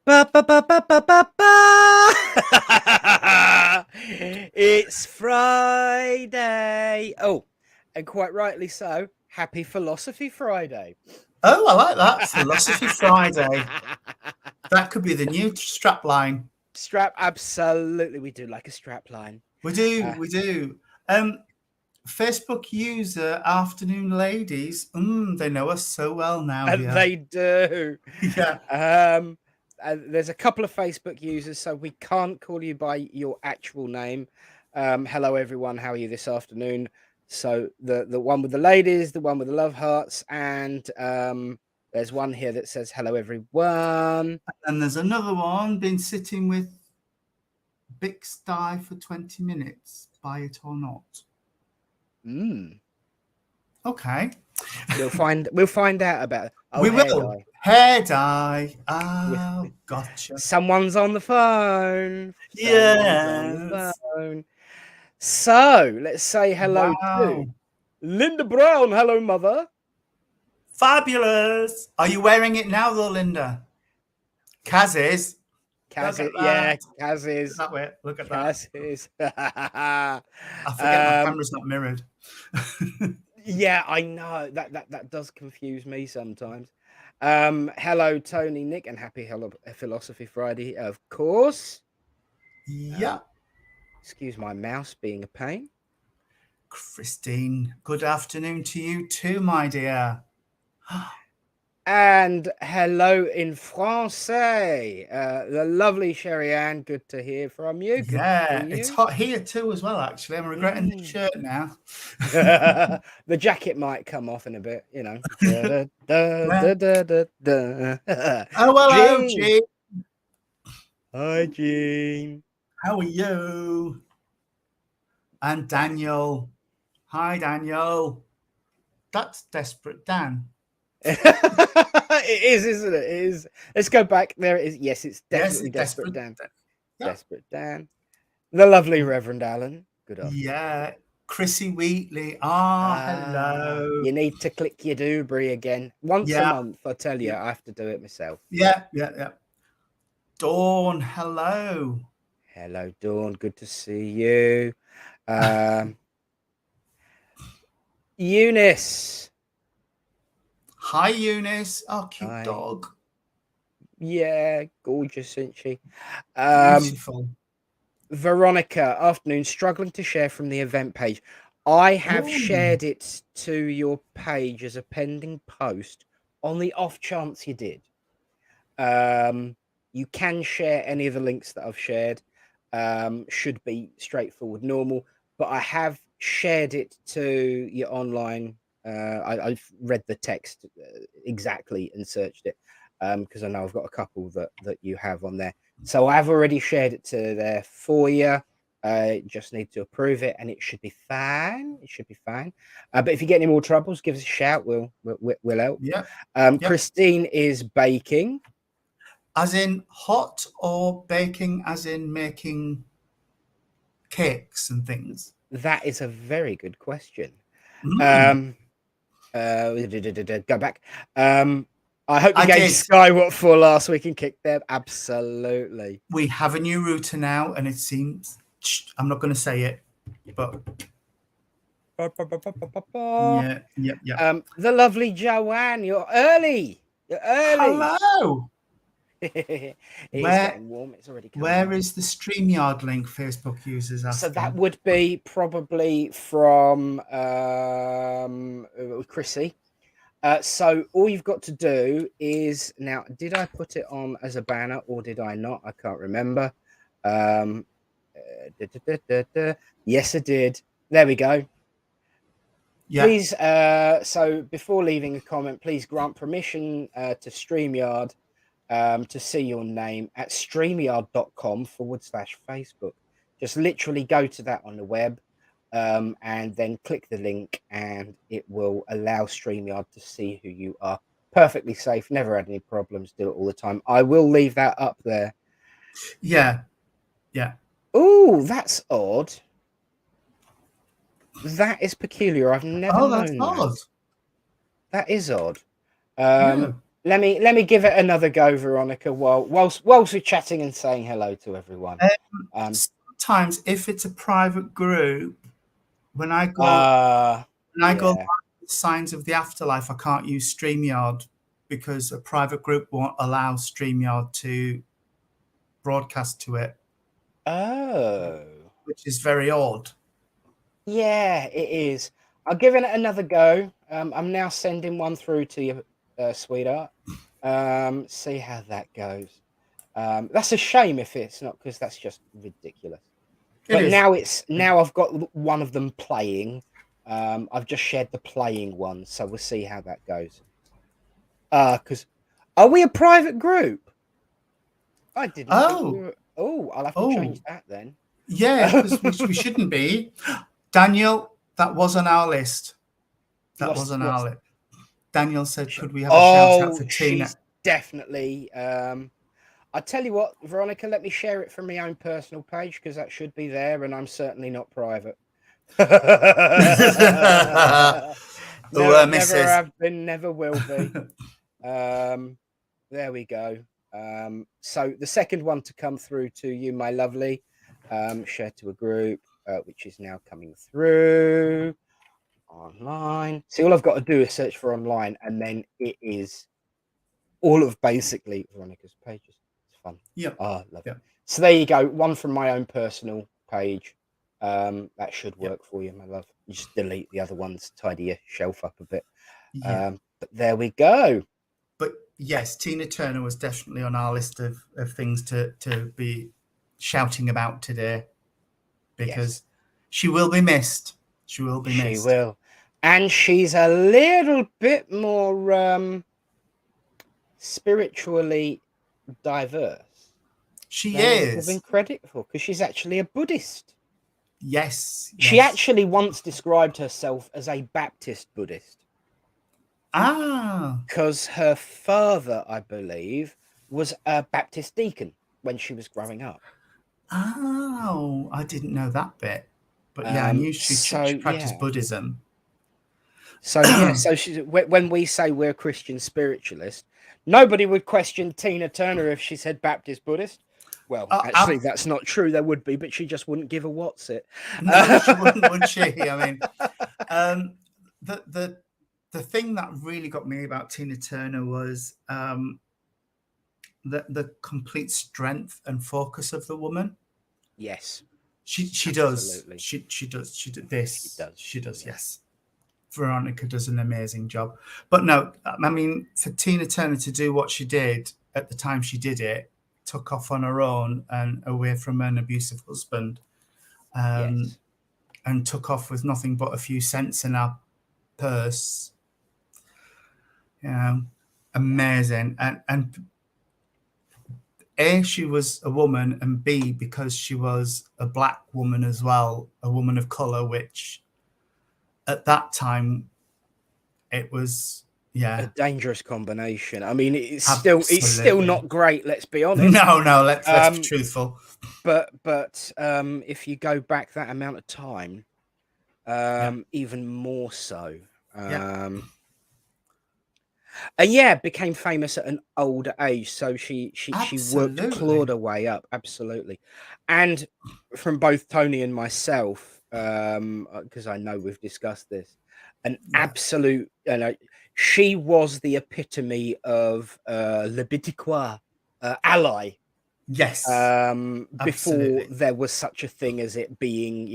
Ba, ba, ba, ba, ba, ba, ba. It's Friday. Oh, and quite rightly so. Happy Philosophy Friday. Oh, I like that. Philosophy Friday. That could be the new strap line. Strap, absolutely. We do like a strap line. We do. Facebook user Afternoon Ladies. They know us so well now. And Yeah. they do. Yeah. There's a couple of Facebook users, so we can't call you by your actual name. Hello, everyone. How are you this afternoon? So the one with the ladies, the one with the love hearts, and there's one here that says hello, everyone. And there's another one been sitting with Big Sty for 20 minutes. Buy it or not? Okay. We'll find out about it. Oh, we will. Hair dye. Oh, gotcha. Someone's on the phone. Yeah. So let's say hello to Linda Brown. Hello, mother. Fabulous. Are you wearing it now, though, Linda? Kaz is. Kaz is. Yeah, Kaz is. That way. Look at Kaz that. is. I forget my camera's not mirrored. Yeah, I know. That does confuse me sometimes. Hello, Tony, Nick, and happy Philosophy Friday, of course. Yeah. Excuse my mouse being a pain. Christine, good afternoon to you too, my dear. And hello in Francais, the lovely Sherry Ann. Good to hear from you. Yeah, it's hot here too as well, actually. I'm regretting the shirt now. The jacket might come off in a bit, you know. Oh, hello, Jean. Hi, Jean. How are you? And Daniel. Hi, Daniel. That's Desperate Dan. It is, isn't it? It is. Let's go back. There it is. Yes, it's definitely Desperate Dan. Yeah. Desperate Dan. The lovely Reverend Alan. Good afternoon. Yeah. Chrissy Wheatley. Hello. You need to click your doobry again. Once a month, I tell you, I have to do it myself. Yeah. Dawn, hello. Hello, Dawn. Good to see you. Eunice. Hi, Eunice. Oh, cute dog. Yeah, gorgeous, isn't she? Beautiful. Veronica, afternoon. Struggling to share from the event page. I have shared it to your page as a pending post on the off chance you did. You can share any of the links that I've shared. Should be straightforward, normal. But I have shared it to your online. I've read the text exactly and searched it because I know I've got a couple that you have on there. So I've already shared it to there for you. Just need to approve it, and it should be fine. It should be fine. But if you get any more troubles, give us a shout. We'll help. Yeah. Christine is baking. As in hot, or baking as in making cakes and things? That is a very good question. Go back. I hope you gave Sky what for last week and kicked them. Absolutely. We have a new router now, and it seems I'm not going to say it, but yeah. The lovely Joanne, you're early. Hello. It is getting warm. It's already coming. Where is the StreamYard link? Facebook users asking. So that would be probably from Chrissy. So all you've got to do is now. Did I put it on as a banner or did I not? I can't remember. Yes, I did. There we go. Yeah. Please. So before leaving a comment, please grant permission to StreamYard. To see your name at streamyard.com/Facebook. Just literally go to that on the web and then click the link and it will allow StreamYard to see who you are. Perfectly safe, never had any problems, do it all the time. I will leave that up there. Yeah. Oh, that's odd. That is peculiar. I've never known that's odd. That is odd. let me give it another go, Veronica, whilst we're chatting and saying hello to everyone. Sometimes, if it's a private group, when I go Yeah. Signs of the Afterlife, I can't use StreamYard because a private group won't allow StreamYard to broadcast to it, Oh. which is very odd. Yeah, it is. I'll give it another go. I'm now sending one through to you, sweetheart. See how that goes. That's a shame if it's not, because that's just ridiculous. It But is. now I've got one of them playing. I've just shared the playing one, so we'll see how that goes. Because are we a private group? I didn't think we were. Oh, I'll have to change that then. Yeah, because we shouldn't be. Daniel, that was on our list. That was on our list. Daniel said, could we have a shout out for Tina? She's definitely. I tell you what, Veronica, let me share it from my own personal page, because that should be there, and I'm certainly not private. Never have been, never will be. There we go. So the second one to come through to you, my lovely, share to a group, which is now coming through online. See, all I've got to do is search for online, and then it is all of basically Veronica's pages. It's fun. Yeah. Oh, love it. So there you go. One from my own personal page. That should work for you, my love. You just delete the other ones, tidy your shelf up a bit. But there we go. But yes, Tina Turner was definitely on our list of things to be shouting about today, because she will be missed. She will be missed. She will. And she's a little bit more spiritually diverse. She is given credit for, because she's actually a Buddhist. Yes. She actually once described herself as a Baptist Buddhist. Because her father, I believe, was a Baptist deacon when she was growing up. Oh, I didn't know that bit. But yeah, I knew she practiced Buddhism. So yeah, so she's, when we say we're Christian spiritualist, nobody would question Tina Turner if she said Baptist Buddhist. Well, actually, that's not true. There would be, but she just wouldn't give a what's it. No, she wouldn't, would she? I mean, the thing that really got me about Tina Turner was the complete strength and focus of the woman. Yes, she does. She does. She did this. She does. Yes. Veronica does an amazing job. But no, I mean, for Tina Turner to do what she did at the time she did it, took off on her own and away from an abusive husband, and took off with nothing but a few cents in her purse. You know, amazing. And A, she was a woman, and B, because she was a black woman as well, a woman of color, which at that time it was a dangerous combination. I mean, it's still not great, let's be honest. No, let's be truthful. But if you go back that amount of time, even more so. And became famous at an older age. So she clawed her way up, absolutely. And from both Tony and myself, because I know we've discussed this, an absolute, she was the epitome of Lebitiqua ally. Yes. Before there was such a thing as it being,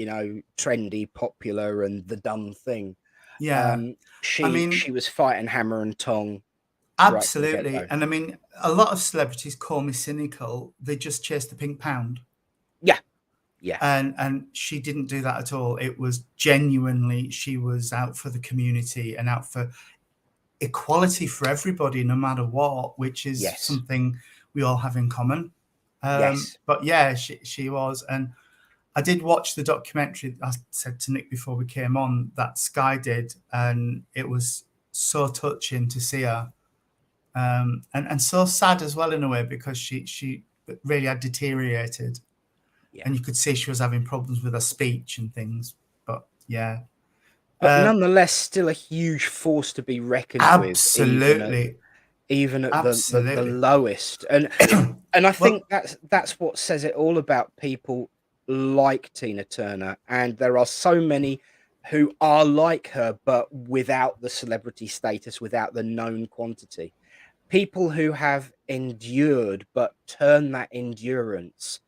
trendy, popular, and the done thing. Yeah. She was fighting hammer and tong. Absolutely. And I mean, a lot of celebrities call me cynical. They just chase the pink pound. Yeah. Yeah. And she didn't do that at all. It was genuinely, she was out for the community and out for equality for everybody, no matter what, which is something we all have in common. But yeah, she was. And I did watch the documentary, I said to Nick before we came on, that Sky did, and it was so touching to see her. And so sad as well in a way, because she really had deteriorated. And you could see she was having problems with her speech and things. But yeah. But nonetheless, still a huge force to be reckoned with. Absolutely. even at the Absolutely. lowest. And I think that's what says it all about people like Tina Turner. And there are so many who are like her, but without the celebrity status, without the known quantity. People who have endured, but turn that endurance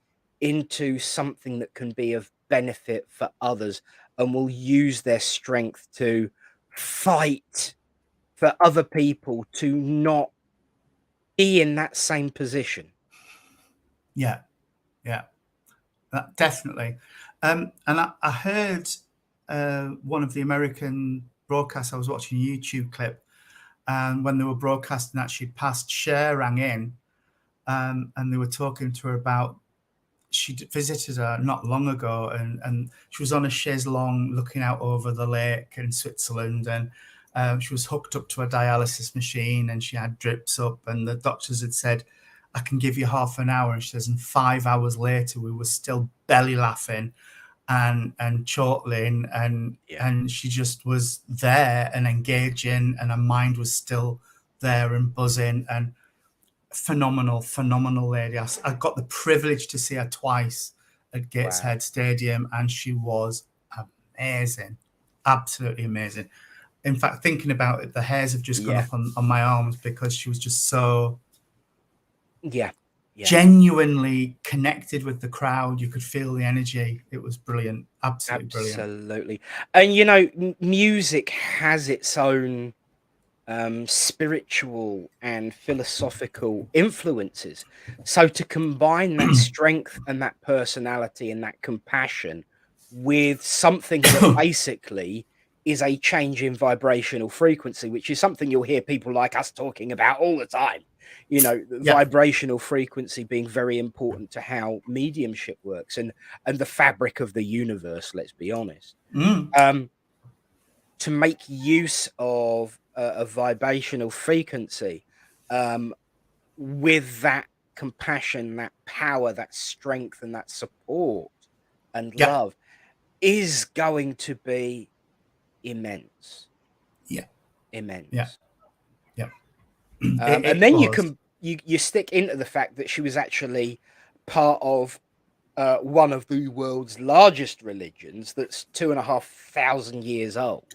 into something that can be of benefit for others, and will use their strength to fight for other people to not be in that same position. Yeah, definitely. And I heard one of the American broadcasts. I was watching a YouTube clip, and when they were broadcasting that she'd passed, Cher rang in, and they were talking to her about, she visited her not long ago, and she was on a chaise-longue looking out over the lake in Switzerland, and she was hooked up to a dialysis machine, and she had drips up, and the doctors had said, I can give you half an hour. And she says, and 5 hours later, we were still belly laughing and chortling, and she just was there and engaging, and her mind was still there and buzzing, and phenomenal lady. I got the privilege to see her twice at Gateshead Stadium, and she was amazing, absolutely amazing. In fact, thinking about it, the hairs have just gone up on my arms, because she was just so genuinely connected with the crowd. You could feel the energy. It was brilliant, absolutely brilliant. Absolutely. And you know, music has its own spiritual and philosophical influences. So to combine that strength and that personality and that compassion with something that basically is a change in vibrational frequency, which is something you'll hear people like us talking about all the time. You know, vibrational frequency being very important to how mediumship works, and the fabric of the universe, let's be honest. To make use of a vibrational frequency with that compassion, that power, that strength, and that support and love is going to be immense. Immense. And then you stick into the fact that she was actually part of one of the world's largest religions that's 2,500 years old.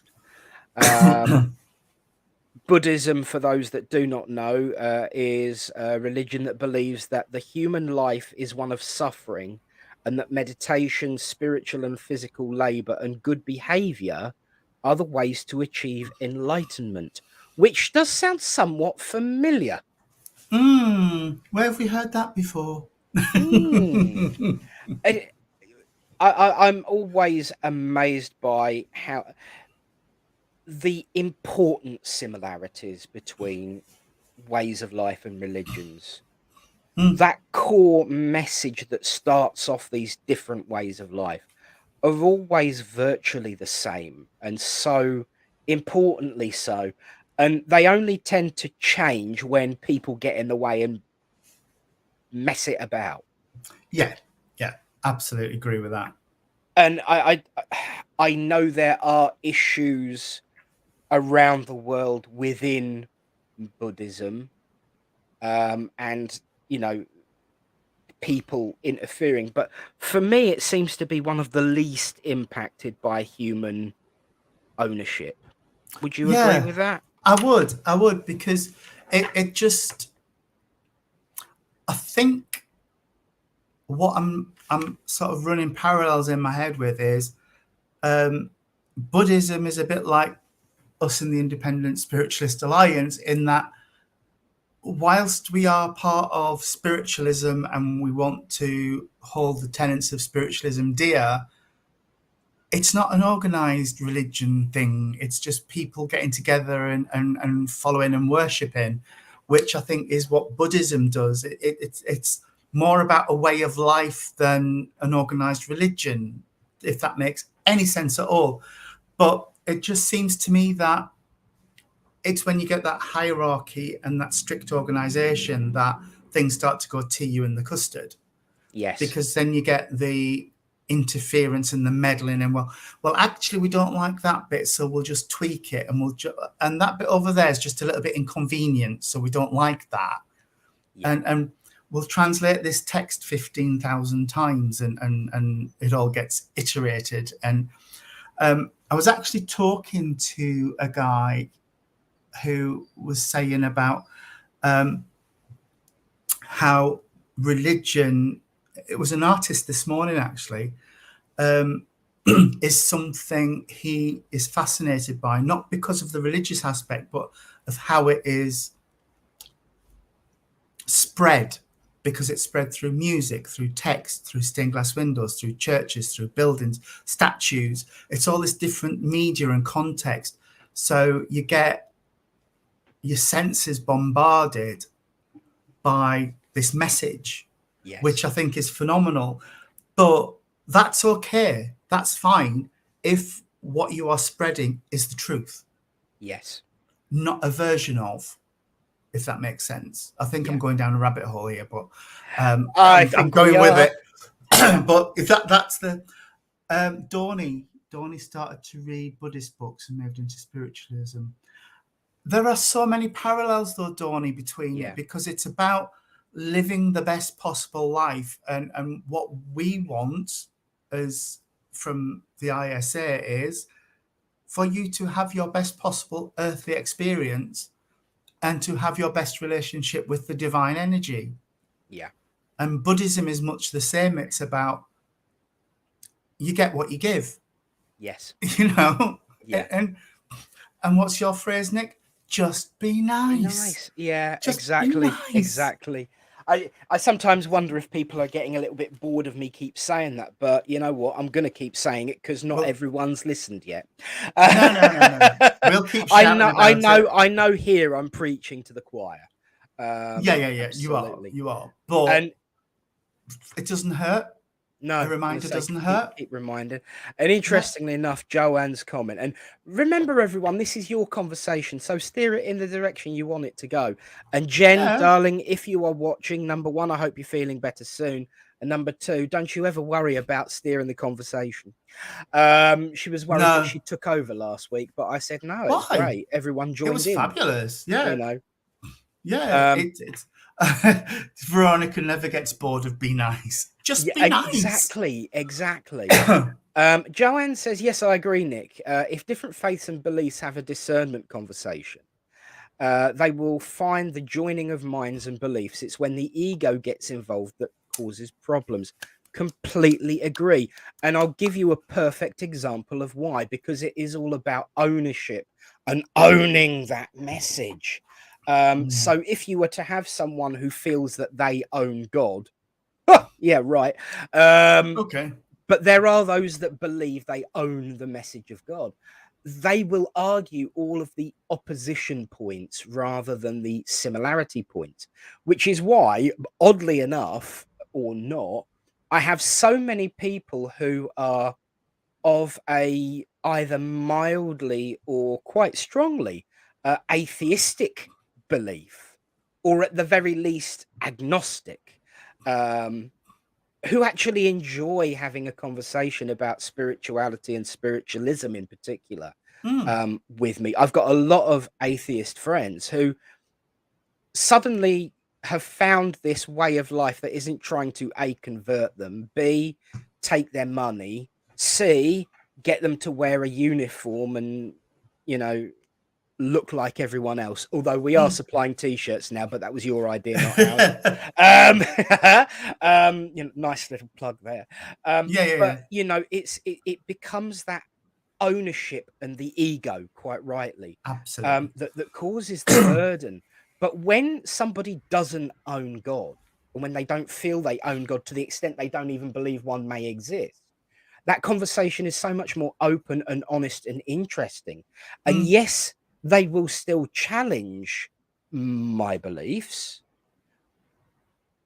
Buddhism, for those that do not know, is a religion that believes that the human life is one of suffering, and that meditation, spiritual and physical labor, and good behavior are the ways to achieve enlightenment, which does sound somewhat familiar. Where have we heard that before? I'm always amazed by how the important similarities between ways of life and religions. That core message that starts off these different ways of life are always virtually the same, and so importantly so. And they only tend to change when people get in the way and mess it about. Yeah, absolutely agree with that. And I know there are issues around the world within Buddhism, and you know, people interfering, but for me it seems to be one of the least impacted by human ownership. Would you agree with that? I would, because it just, I think what I'm sort of running parallels in my head with is Buddhism is a bit like us in the Independent Spiritualist Alliance, in that whilst we are part of spiritualism and we want to hold the tenets of spiritualism dear, it's not an organized religion thing. It's just people getting together and following and worshipping, which I think is what Buddhism does. It's more about a way of life than an organized religion, if that makes any sense at all. But it just seems to me that it's when you get that hierarchy and that strict organization that things start to go tea you in the custard. Yes. Because then you get the interference and the meddling, and well, actually we don't like that bit, so we'll just tweak it, and and that bit over there is just a little bit inconvenient, so we don't like that. And we'll translate this text 15,000 times, and it all gets iterated. And I was actually talking to a guy who was saying about how religion, it was an artist this morning actually, is something he is fascinated by, not because of the religious aspect, but of how it is spread, because it's spread through music, through text, through stained glass windows, through churches, through buildings, statues. It's all this different media and context. So you get your senses bombarded by this message, which I think is phenomenal. But that's okay. That's fine if what you are spreading is the truth. Yes. Not a version of, if that makes sense. I think I'm going down a rabbit hole here, but I'm going with it. But if that's the Dawny started to read Buddhist books and moved into spiritualism. There are so many parallels though, Dawny, between it, because it's about living the best possible life, and what we want as from the ISA is for you to have your best possible earthly experience and to have your best relationship with the divine energy. Yeah. And Buddhism is much the same. It's about you get what you give. Yes. You know? Yeah. And what's your phrase, Nick? Just be nice. Be nice. Yeah, just exactly. Nice. Exactly. I sometimes wonder if people are getting a little bit bored of me keep saying that, but you know what? I'm going to keep saying it because not everyone's listened yet. No. We'll keep shouting I know here I'm preaching to the choir. Yeah. Absolutely. You are. But it doesn't hurt. No, a reminder doesn't hurt. Keep reminding. And interestingly enough, Joanne's comment. And remember, everyone, this is your conversation, so steer it in the direction you want it to go. And Jen, darling, if you are watching, number one, I hope you're feeling better soon. And number two, don't you ever worry about steering the conversation. She was worried that she took over last week, but I said no. It's great. Everyone joined in. It was fabulous. Yeah, you know. Yeah, it's Veronica never gets bored of be nice. Just be nice. Exactly. Joanne says, yes, I agree, Nick. If different faiths and beliefs have a discernment conversation, they will find the joining of minds and beliefs. It's when the ego gets involved that causes problems. Completely agree. And I'll give you a perfect example of why, because it is all about ownership and owning that message. So if you were to have someone who feels that they own God, yeah, right. Okay. But there are those that believe they own the message of God. They will argue all of the opposition points rather than the similarity points, which is why, oddly enough, or not, I have so many people who are of a either mildly or quite strongly atheistic belief, or at the very least agnostic, who actually enjoy having a conversation about spirituality and spiritualism in particular with me. I've got a lot of atheist friends who suddenly have found this way of life that isn't trying to A, convert them, B, take their money, C, get them to wear a uniform and, you know, look like everyone else. Although we are supplying t-shirts now, but that was your idea, not ours. You know, nice little plug there. But you know, it becomes that ownership and the ego, quite rightly, absolutely, that causes the burden. But when somebody doesn't own God, and when they don't feel they own God to the extent they don't even believe one may exist, that conversation is so much more open and honest and interesting. And yes, they will still challenge my beliefs,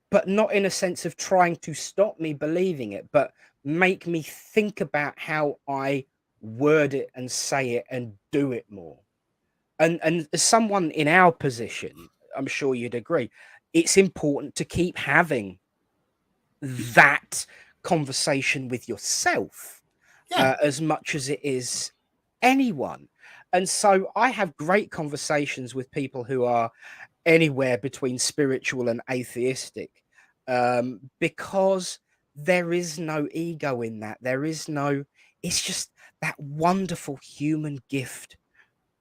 but not in a sense of trying to stop me believing it, but make me think about how I word it and say it and do it more. And as someone in our position, I'm sure you'd agree, it's important to keep having that conversation with yourself Yeah. as much as it is anyone. And so I have great conversations with people who are anywhere between spiritual and atheistic, because there is no ego in that. It's just that wonderful human gift,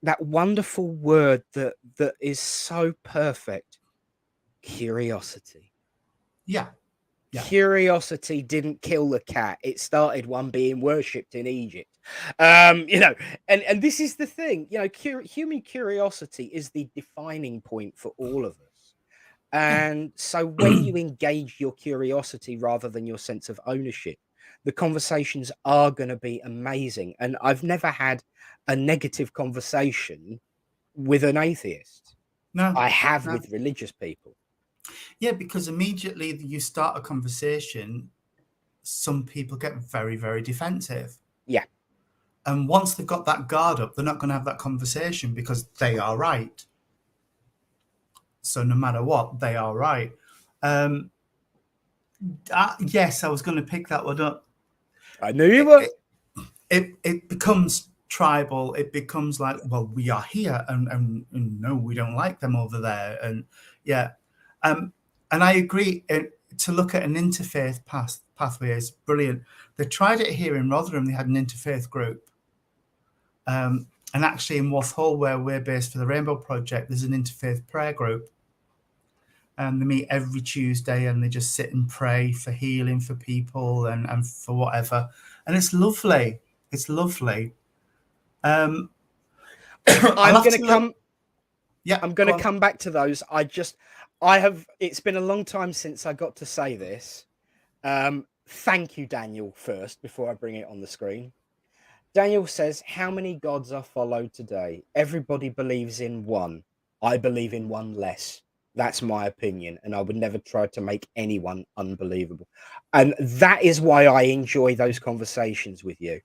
that wonderful word that is so perfect: curiosity. Yeah. Yeah. Curiosity didn't kill the cat. It started one being worshipped in Egypt. And this is the thing, human curiosity is the defining point for all of us. And so when you engage your curiosity rather than your sense of ownership, the conversations are going to be amazing. And I've never had a negative conversation with an atheist. No, I have no. with religious people. Yeah, because immediately you start a conversation, some people get very, very defensive. Yeah. And once they've got that guard up, they're not going to have that conversation because they are right. So no matter what, they are right. Yes, I was going to pick that one up. I knew you were. It becomes tribal. It becomes like, well, we are here, and no, we don't like them over there. And yeah, and I agree. To look at an interfaith pathway is brilliant. They tried it here in Rotherham. They had an interfaith group. And actually in Wath Hall, where we're based for the Rainbow Project, there's an interfaith prayer group. And they meet every Tuesday and they just sit and pray for healing for people and for whatever. And it's lovely. It's lovely. I'm going to come. Yeah, I'm going to come back to those. It's been a long time since I got to say this. Thank you, Daniel, first, before I bring it on the screen. Daniel says, how many gods are followed today? Everybody believes in one. I believe in one less. That's my opinion. And I would never try to make anyone unbelievable. And that is why I enjoy those conversations with you.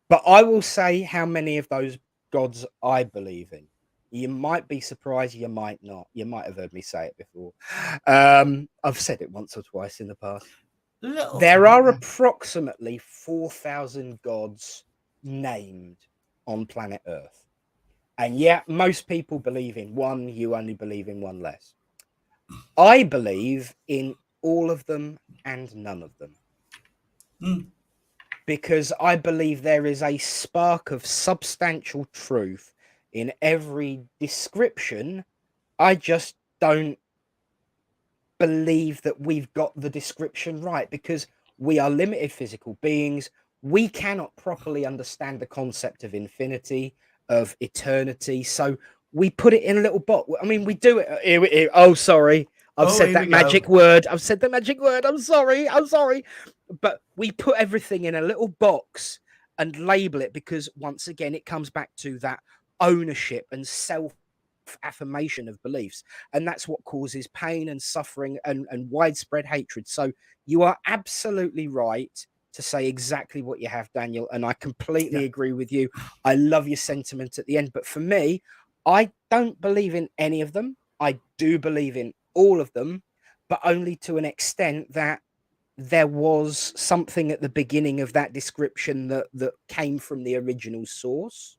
But I will say how many of those gods I believe in. You might be surprised, you might not. You might have heard me say it before. I've said it once or twice in the past. There are approximately 4,000 gods named on planet Earth. And yet most people believe in one, you only believe in one less. I believe in all of them and none of them. Because I believe there is a spark of substantial truth in every description. I just don't believe that we've got the description right, because we are limited physical beings. We cannot properly understand the concept of infinity, of eternity. So we put it in a little box. I mean, we do it. Here. Oh, sorry. I've said that magic word. I'm sorry. But we put everything in a little box and label it, because once again, it comes back to that ownership and self-affirmation of beliefs. And that's what causes pain and suffering and widespread hatred. So you are absolutely right to say exactly what you have, Daniel. And I completely agree with you. I love your sentiment at the end. But for me, I don't believe in any of them. I do believe in all of them, but only to an extent that there was something at the beginning of that description that came from the original source,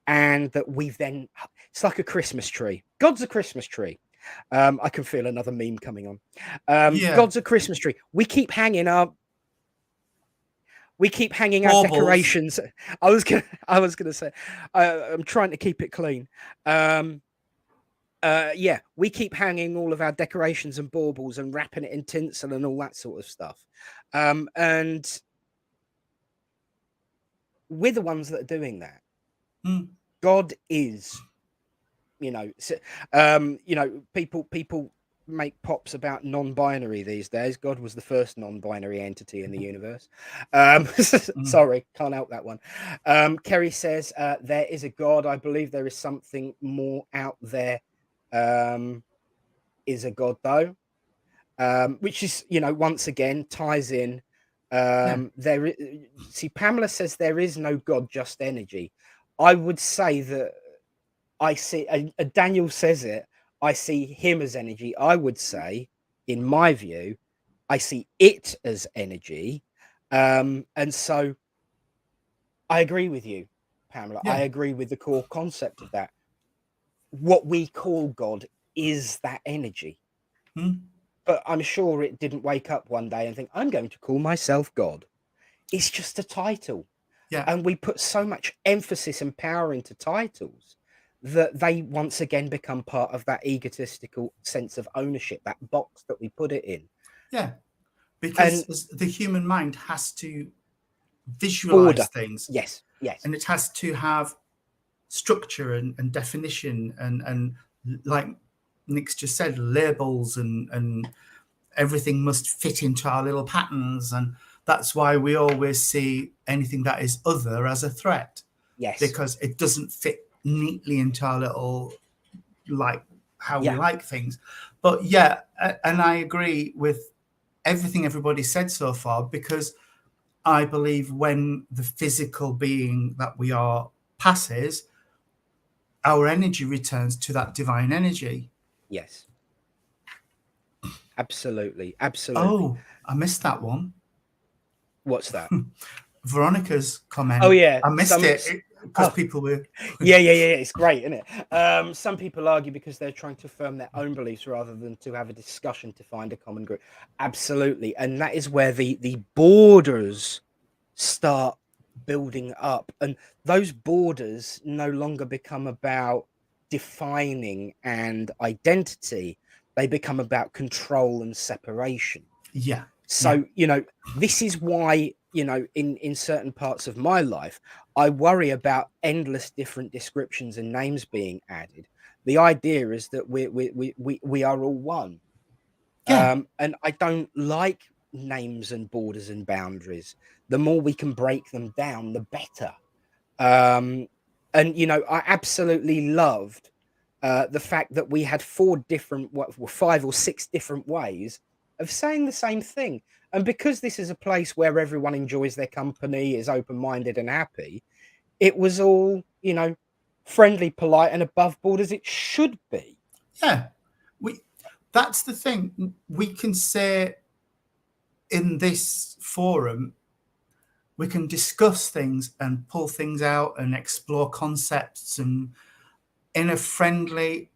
and that we've then, it's like a Christmas tree. God's a Christmas tree. I can feel another meme coming on. God's a Christmas tree. We keep hanging our decorations. I was gonna say, I'm trying to keep it clean. We keep hanging all of our decorations and baubles and wrapping it in tinsel and all that sort of stuff. And we're the ones that are doing that. God is, people make pops about non-binary these days. God was the first non-binary entity in the universe. Sorry, can't help that one. Kerry says, there is a God. I believe there is something more out there. Is a God though, which is, once again ties in. Pamela says there is no God, just energy. I would say that I see, Daniel says it, I see him as energy. I would say, in my view, I see it as energy. And so I agree with you, Pamela. Yeah. I agree with the core concept of that. What we call God is that energy. But I'm sure it didn't wake up one day and think, I'm going to call myself God. It's just a title. Yeah. And we put so much emphasis and power into titles that they once again become part of that egotistical sense of ownership, that box that we put it in. Yeah. Because the human mind has to visualize things. Yes. And it has to have structure and definition and like Nick's just said, labels and everything must fit into our little patterns. And that's why we always see anything that is other as a threat. Yes. Because it doesn't fit neatly into our little, like, how we like things. But yeah, and I agree with everything everybody said so far, because I believe when the physical being that we are passes, our energy returns to that divine energy. Yes. Absolutely. Oh, I missed that one. What's that? Veronica's comment. Oh, yeah. I missed it because people were... Yeah. It's great, isn't it? Some people argue because they're trying to affirm their own beliefs rather than to have a discussion to find a common group. Absolutely. And that is where the borders start building up. And those borders no longer become about defining and identity. They become about control and separation. Yeah. So, this is why, in certain parts of my life, I worry about endless different descriptions and names being added. The idea is that we are all one. Yeah. And I don't like names and borders and boundaries. The more we can break them down, the better. And, I absolutely loved the fact that we had 5 or 6 different ways of saying the same thing. And because this is a place where everyone enjoys their company, is open-minded and happy, it was all, friendly, polite, and above board as it should be. Yeah. That's the thing. We can say in this forum, we can discuss things and pull things out and explore concepts and in a friendly,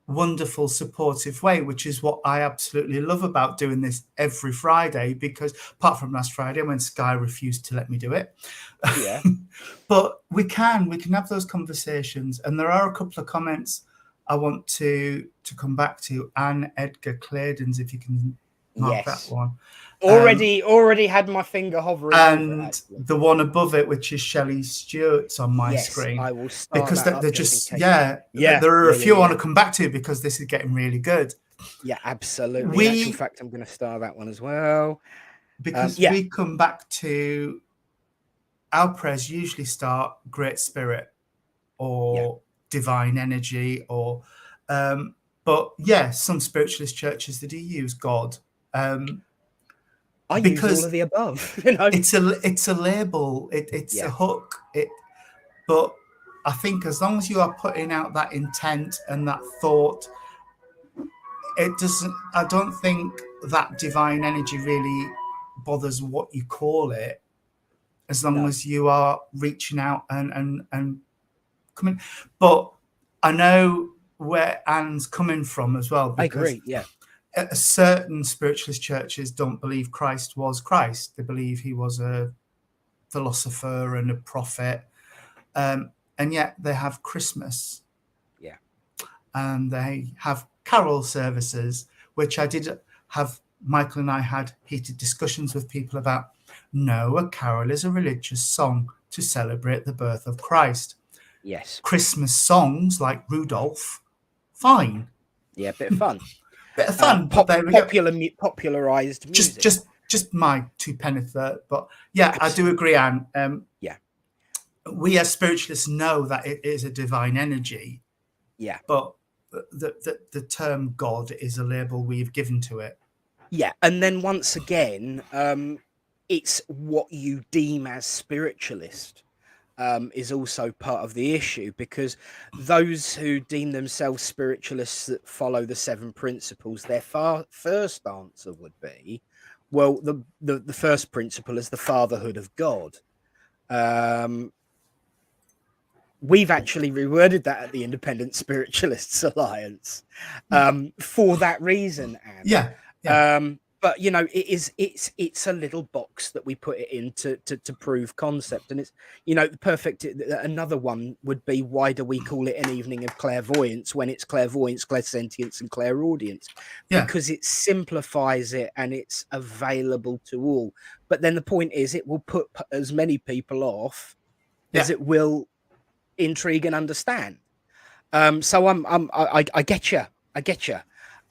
wonderful, supportive way, which is what I absolutely love about doing this every Friday, because apart from last Friday when Sky refused to let me do it. Yeah. But we can have those conversations. And there are a couple of comments I want to come back to. Anne Edgar Claydens, if you can mark that one. Already had my finger hovering and over it, the one above it, which is Shelley Stewart's on my screen. I will start because that they're just there are a few I want to come back to because this is getting really good. Yeah, absolutely. In actual fact, I'm going to star that one as well, because we come back to our prayers usually start Great Spirit or divine energy or but some spiritualist churches, they do use God. I use all of the above. It's a label. It's a hook. But I think as long as you are putting out that intent and that thought, it doesn't. I don't think that divine energy really bothers what you call it, as long as you are reaching out and coming. But I know where Anne's coming from as well. I agree. Yeah. Certain spiritualist churches don't believe Christ was Christ. They believe he was a philosopher and a prophet, and yet they have Christmas. Yeah. And they have carol services, which I did have. Michael and I had heated discussions with people about. No, a carol is a religious song to celebrate the birth of Christ. Yes. Christmas songs like Rudolph, fine. Yeah, bit of fun. Bit of fun, but there we popularized music. Just my 2 pence there. But yeah, absolutely. I do agree, Anne. We as spiritualists know that it is a divine energy. Yeah. But the term God is a label we've given to it. Yeah, and then once again, it's what you deem as spiritualist. is also part of the issue, because those who deem themselves spiritualists that follow the 7 principles, their first answer would be, well, the first principle is the fatherhood of God. We've actually reworded that at the Independent Spiritualists Alliance for that reason, Anne. Yeah. But it's a little box that we put it in to prove concept, and it's the perfect. Another one would be, why do we call it an evening of clairvoyance when it's clairvoyance, clairsentience, and clairaudience? Because it simplifies it and it's available to all. But then the point is, it will put as many people off as it will intrigue and understand. So I get you.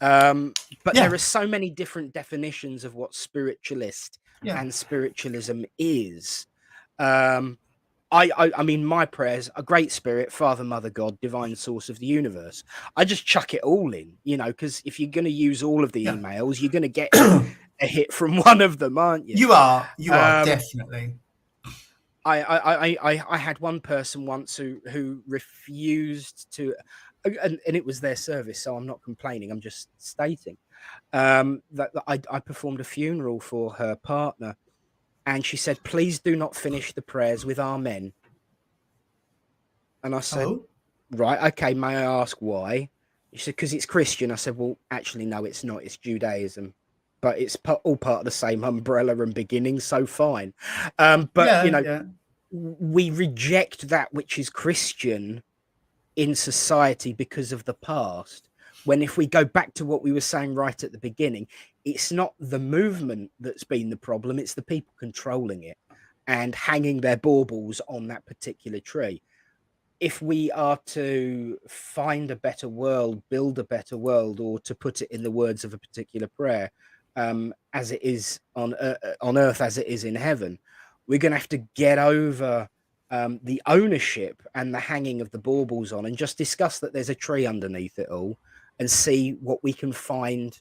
But there are so many different definitions of what spiritualist and spiritualism is. I mean, my prayers, a great spirit, Father, Mother, God, divine source of the universe. I just chuck it all in, because if you're going to use all of the emails, you're going to get a hit from one of them, aren't you? You are definitely. I had one person once who refused to, and it was their service, so I'm not complaining, I'm just stating that I performed a funeral for her partner, and she said, please do not finish the prayers with amen. And I said, right, okay, may I ask why? She said, because it's Christian. I said, well, actually, no, it's not, it's Judaism, but it's all part of the same umbrella and beginning, so fine. We reject that which is Christian in society because of the past, when if we go back to what we were saying right at the beginning, it's not the movement that's been the problem, it's the people controlling it and hanging their baubles on that particular tree. If we are to find a better world, build a better world, or to put it in the words of a particular prayer, as it is on earth as it is in heaven, we're going to have to get over the ownership and the hanging of the baubles on, and just discuss that there's a tree underneath it all, and see what we can find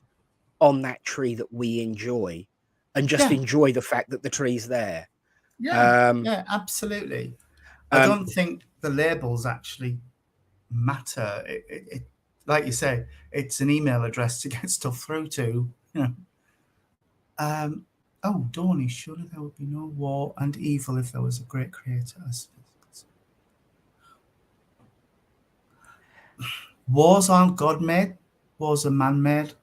on that tree that we enjoy, and just enjoy the fact that the tree's there. Yeah, absolutely. I don't think the labels actually matter. It like you say, it's an email address to get stuff through to. Oh, Dorney, surely there would be no war and evil if there was a great creator. Wars aren't God-made. Wars are man-made.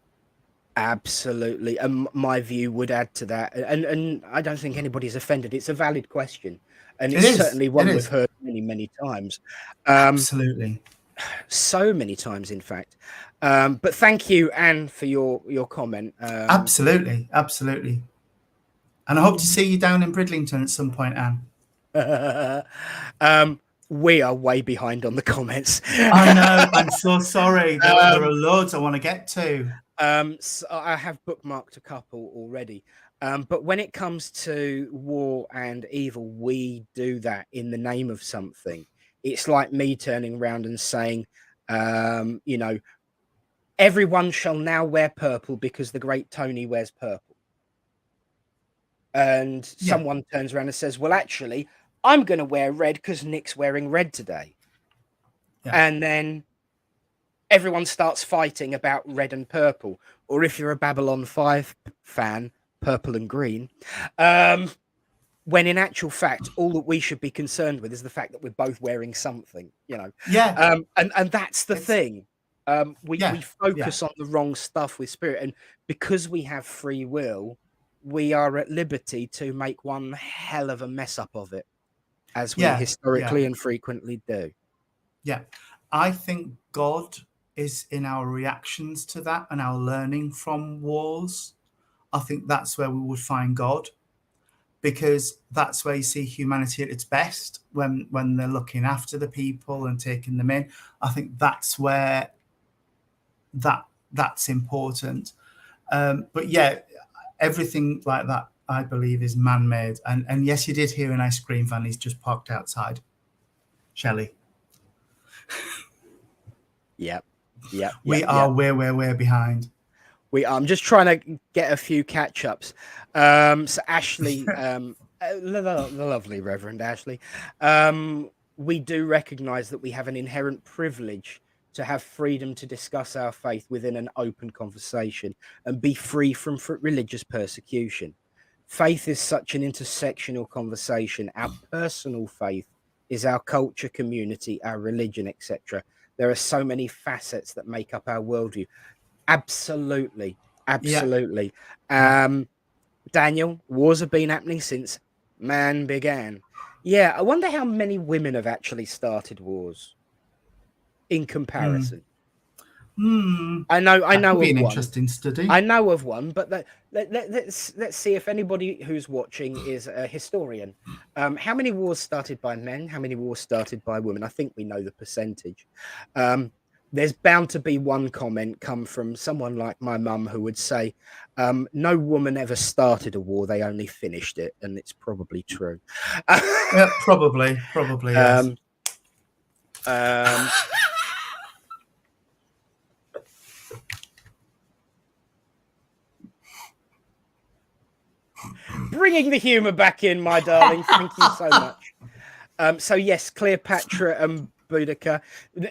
Absolutely. And my view would add to that. And I don't think anybody's offended. It's a valid question. And it's certainly one we've heard many, many times. Absolutely. So many times, in fact. But thank you, Anne, for your comment. Absolutely. And I hope to see you down in Bridlington at some point, Anne. We are way behind on the comments. I know. I'm so sorry. There are loads I want to get to. So I have bookmarked a couple already. But when it comes to war and evil, we do that in the name of something. It's like me turning around and saying, everyone shall now wear purple because the great Tony wears purple. And someone turns around and says, well, actually, I'm going to wear red because Nick's wearing red today. And then everyone starts fighting about red and purple. Or if you're a Babylon 5 fan, purple and green. When in actual fact, all that we should be concerned with is the fact that we're both wearing something, And that's the thing. We focus on the wrong stuff with spirit. And because we have free will, we are at liberty to make one hell of a mess up of it, as we historically and frequently do. Yeah. I think God is in our reactions to that and our learning from wars. I think that's where we would find God, because that's where you see humanity at its best, when they're looking after the people and taking them in. I think that's where that's important. But everything like that, I believe, is man-made. And yes, you did hear an ice cream van. He's just parked outside. Shelley. We are way behind. I'm just trying to get a few catch-ups. So Ashley The lovely Reverend Ashley. We do recognize that we have an inherent privilege to have freedom to discuss our faith within an open conversation and be free from religious persecution. Faith is such an intersectional conversation. Our personal faith is our culture, community, our religion, etc. There are so many facets that make up our worldview. Absolutely. Daniel, wars have been happening since man began. Yeah, I wonder how many women have actually started wars in comparison. I know of be an one. Interesting study. I know of one, but let's see if anybody who's watching is a historian. How many wars started by men? How many wars started by women? I think we know the percentage. There's bound to be one comment come from someone like my mum who would say, no woman ever started a war, they only finished it. And it's probably true. Yeah, probably, yes. Bringing the humour back in, my darling. Thank you so much. So yes, Cleopatra and Boudica.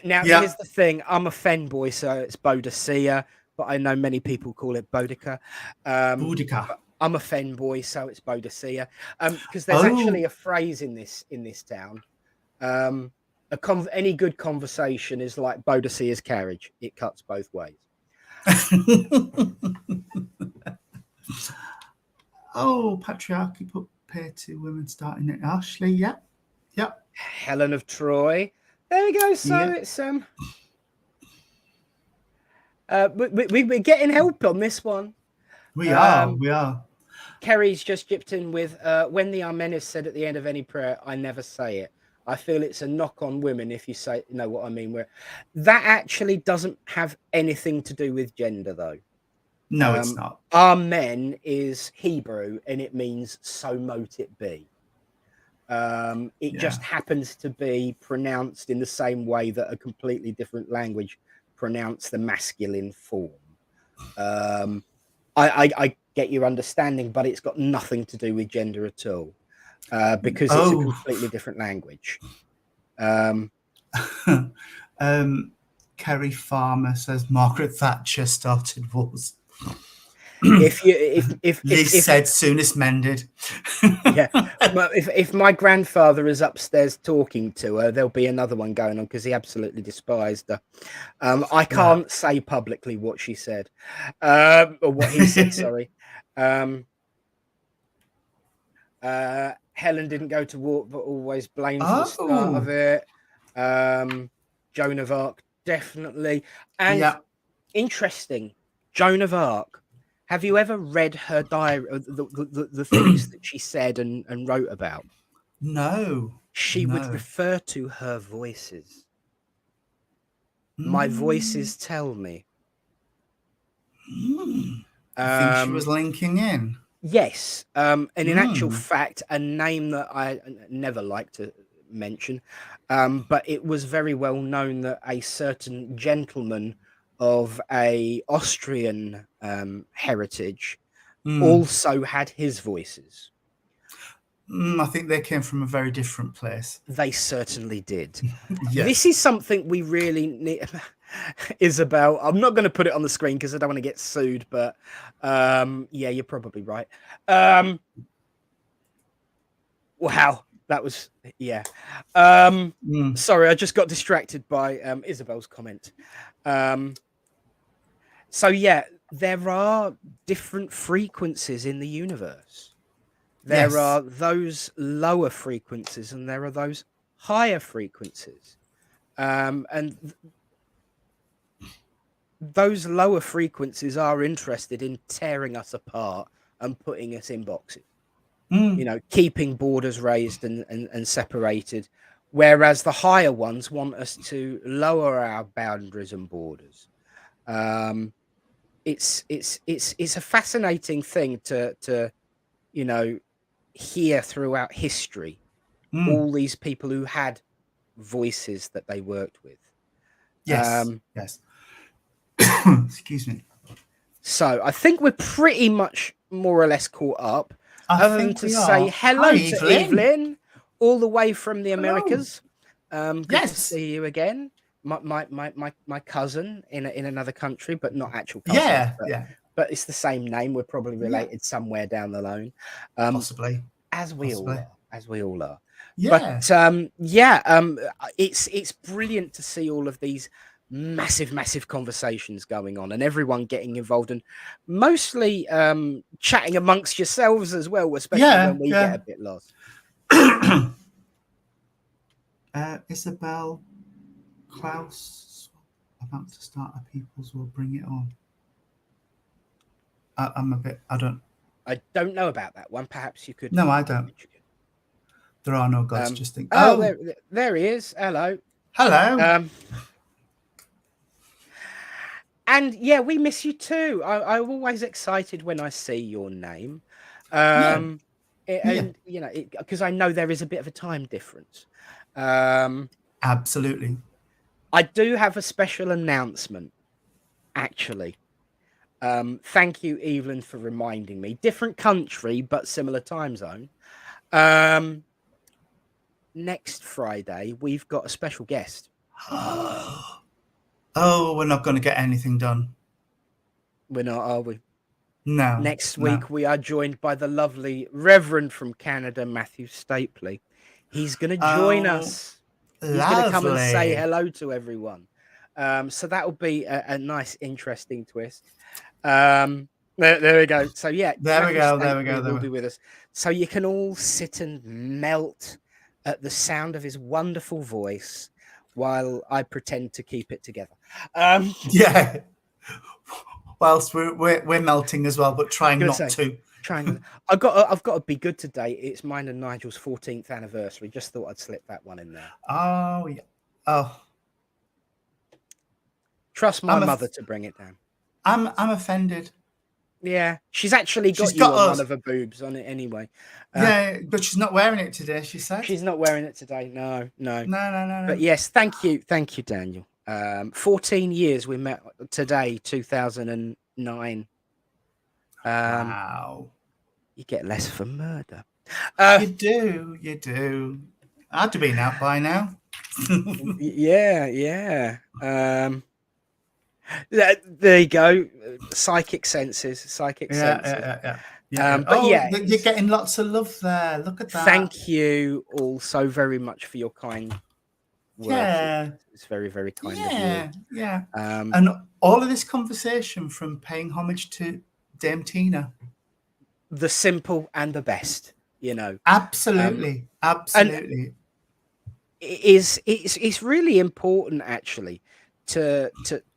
Now, here's the thing. I'm a fanboy, so it's Boadicea, but I know many people call it Boudica. Boudica. I'm a fanboy, so it's Boadicea. Because there's actually a phrase in this town. Any good conversation is like Boadicea's carriage. It cuts both ways. Patriarchy put pay to women starting at Ashley. Yep. Helen of Troy. There we go. So it's we're getting help on this one. We are. Kerry's just chipped in with when the Amen is said at the end of any prayer, I never say it. I feel it's a knock on women if you say, you know what I mean? Where that actually doesn't have anything to do with gender, though. No, it's not. Amen is Hebrew and it means so mote it be. It just happens to be pronounced in the same way that a completely different language pronounced the masculine form. I get your understanding, but it's got nothing to do with gender at all, because it's a completely different language. Kerry Farmer says Margaret Thatcher started wars. If said soonest mended. If my grandfather is upstairs talking to her, there'll be another one going on because he absolutely despised her. I can't say publicly what she said, or what he said. Sorry. Helen didn't go to war, but always blames the start of it. Joan of Arc, definitely. And interesting, Joan of Arc. Have you ever read her diary, the things that she said and wrote about? No. She would refer to her voices. My voices tell me. I think she was linking in. Yes. And in actual fact, a name that I never like to mention, but it was very well known that a certain gentleman of a Austrian heritage also had his voices. I think they came from a very different place. They certainly did. This is something we really need. Isabel, I'm not going to put it on the screen because I don't want to get sued, but you're probably right. Wow, that was sorry, I just got distracted by Isabel's comment. So there are different frequencies in the universe. There are those lower frequencies and there are those higher frequencies. And those lower frequencies are interested in tearing us apart and putting us in boxes. You know, keeping borders raised and separated, whereas the higher ones want us to lower our boundaries and borders. It's a fascinating thing to you know, hear throughout history all these people who had voices that they worked with. Yes. Excuse me. So I think we're pretty much more or less caught up. other than to say hello to Evelyn, all the way from the Americas. Good to see you again. My cousin in another country, but not actual cousin. But it's the same name. We're probably related somewhere down the line. Possibly. As we all are. Yeah. But it's brilliant to see all of these massive conversations going on and everyone getting involved, and mostly chatting amongst yourselves as well, especially when we get a bit lost. Isabel Klaus about to start a People's will bring it on. I don't know about that one. Perhaps you could. No, I don't. There are no gods. Just think. There he is. Hello. And we miss you too. I'm always excited when I see your name, and you know, because I know there is a bit of a time difference. Absolutely. I do have a special announcement, actually. Thank you, Evelyn, for reminding me. Different country, but similar time zone. Next Friday, we've got a special guest. Oh, we're not going to get anything done. We're not, are we? No. Next week, we are joined by the lovely Reverend from Canada, Matthew Stapley. He's going to join us. He's going to come and say hello to everyone. So that will be a nice, interesting twist. There we go. So there we go. Will be with us. So you can all sit and melt at the sound of his wonderful voice while I pretend to keep it together. Whilst we're melting as well, but trying not to. I've got to be good today. It's mine and Nigel's 14th anniversary. Just thought I'd slip that one in there. Oh yeah. Oh. Trust my mother to bring it down. I'm offended. Yeah, she's actually got you on one of her boobs on it anyway. But she's not wearing it today. She said she's not wearing it today. No. No. But yes, thank you, Daniel. 14 years we met today, 2009. Wow. You get less for murder. You do. I'd have been out by now. Yeah. There you go. Psychic senses. Yeah. But you're getting lots of love there. Look at that. Thank you all so very much for your kind words. Yeah. It's very, very kind of you. Yeah. And all of this conversation from paying homage to Dame Tina. The simple and the best, you know. Absolutely. It's really important actually to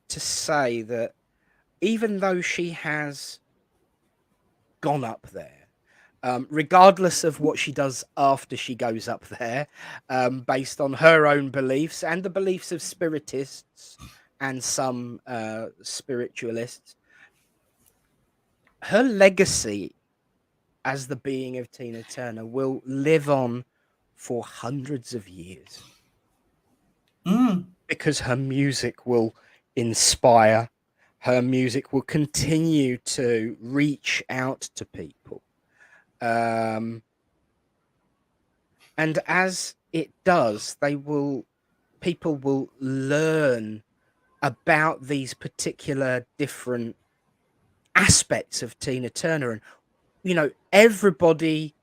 say that even though she has gone up there, regardless of what she does after she goes up there, based on her own beliefs and the beliefs of spiritists and some spiritualists, her legacy as the being of Tina Turner will live on for hundreds of years. Because her music will inspire, her music will continue to reach out to people. And as it does, people will learn about these particular different aspects of Tina Turner. And, you know, everybody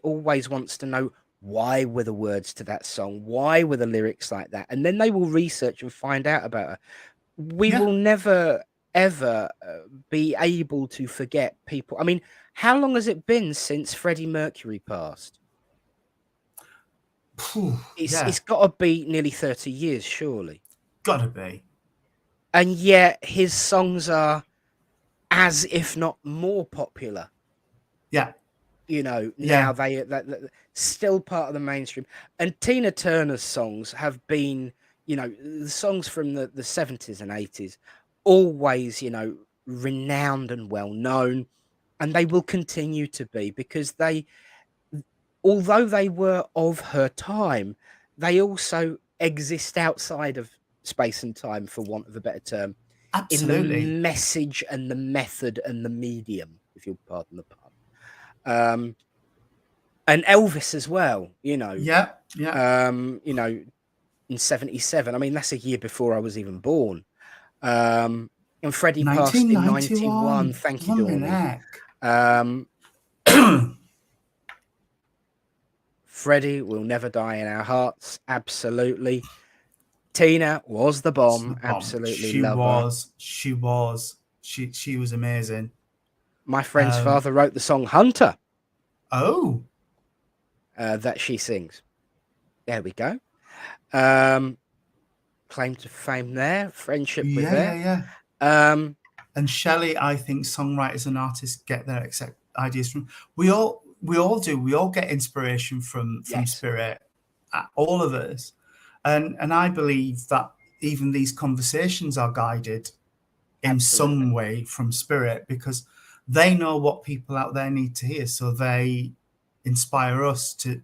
always wants to know, why were the words to that song? Why were the lyrics like that? And then they will research and find out about her. We will never, ever be able to forget people. I mean, how long has it been since Freddie Mercury passed? It's got to be nearly 30 years, surely. Got to be. And yet his songs are as if not more popular. Yeah. You know, now they're still part of the mainstream. And Tina Turner's songs have been, you know, the songs from the 70s and 80s, always, you know, renowned and well known. And they will continue to be, because although they were of her time, they also exist outside of space and time, for want of a better term. Absolutely. In the message and the method and the medium, if you'll pardon the pun. and Elvis as well. You know, yeah. You know, in '77. I mean, that's a year before I was even born. And Freddie passed in 91. Thank you, Dawny. Freddie will never die in our hearts. Absolutely. Tina was the bomb. Absolutely. She was amazing. My friend's father wrote the song Hunter. Oh. That she sings. There we go. Claim to fame there. Friendship with her. Yeah. And Shelley, I think songwriters and artists get their ideas from. We all do. We all get inspiration from Spirit, all of us, and I believe that even these conversations are guided in some way from Spirit, because they know what people out there need to hear, so they inspire us to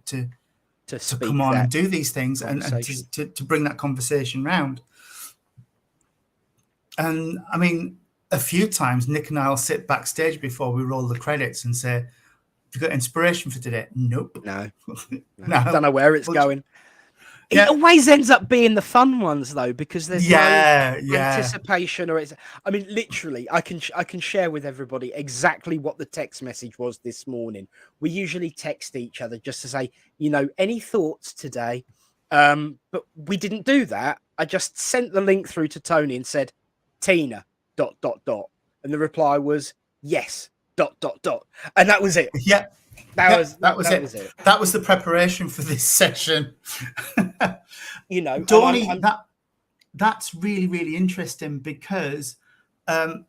come on and do these things and to bring that conversation round. And I mean, a few times Nick and I'll sit backstage before we roll the credits and say, "Have you got inspiration for today?" Nope. No. Don't know where it's going. It always ends up being the fun ones though, because there's no anticipation, or it's. I mean, literally, I can share with everybody exactly what the text message was this morning. We usually text each other just to say, you know, any thoughts today, but we didn't do that. I just sent the link through to Tony and said, Tina ... and the reply was yes ... and that was it. That was it. That was the preparation for this session. You know, Dawny, that's really, really interesting, because a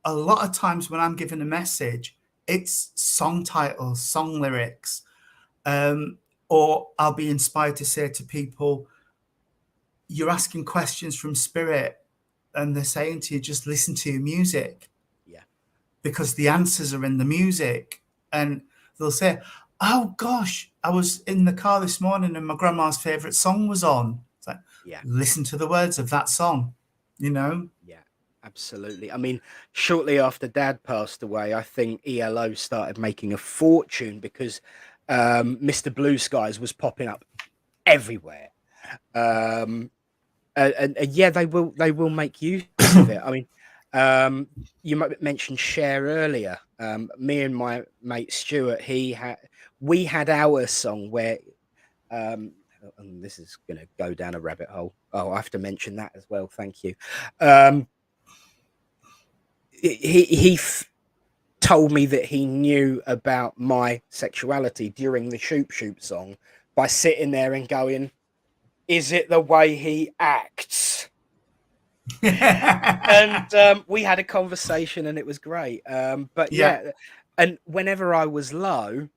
lot of times when I'm given a message, it's song titles, song lyrics, or I'll be inspired to say to people, you're asking questions from Spirit, and they're saying to you, just listen to your music. Yeah. Because the answers are in the music. And they'll say, oh gosh, I was in the car this morning and my grandma's favorite song was on. It's like, listen to the words of that song, you know? Yeah, absolutely. I mean, shortly after Dad passed away, I think ELO started making a fortune, because Mr. Blue Skies was popping up everywhere. And yeah, they will make use of it. I mean, you might mention Cher earlier. Me and my mate Stuart, we had our song where, and this is going to go down a rabbit hole. Oh, I have to mention that as well. Thank you. He told me that he knew about my sexuality during the Shoop Shoop song by sitting there and going, is it the way he acts? And we had a conversation and it was great. But yeah, and whenever I was low,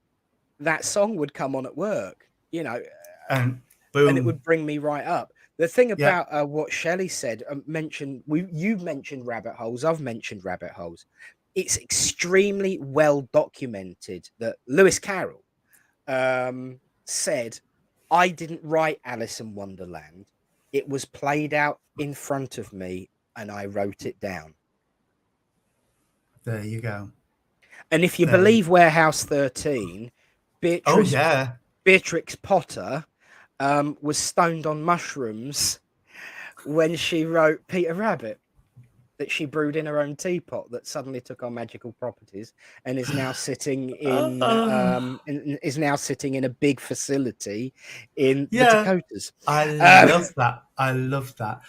that song would come on at work, you know, and it would bring me right up. The thing about what Shelley said, you mentioned rabbit holes. I've mentioned rabbit holes. It's extremely well documented that Lewis Carroll said, I didn't write Alice in Wonderland. It was played out in front of me and I wrote it down. There you go. And if you believe Warehouse 13, Beatrix Potter was stoned on mushrooms when she wrote Peter Rabbit, that she brewed in her own teapot that suddenly took on magical properties and is now sitting in a big facility in the Dakotas. I love that.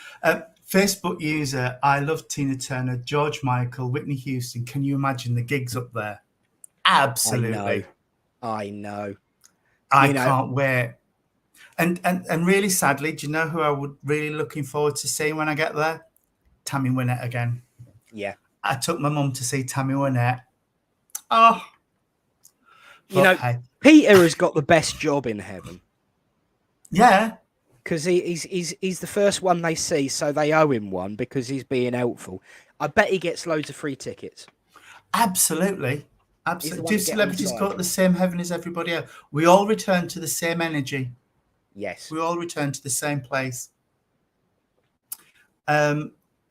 Facebook user, I love Tina Turner, George Michael, Whitney Houston. Can you imagine the gigs up there? Absolutely. I know. I can't wait. And really sadly, do you know who I would really looking forward to seeing when I get there? Tammy Wynette again. Yeah. I took my mum to see Tammy Wynette. Oh. Peter has got the best job in heaven. Yeah. Because he's the first one they see, so they owe him one because he's being helpful. I bet he gets loads of free tickets. Absolutely. Do celebrities go to the same heaven as everybody else? We all return to the same energy. Yes. We all return to the same place.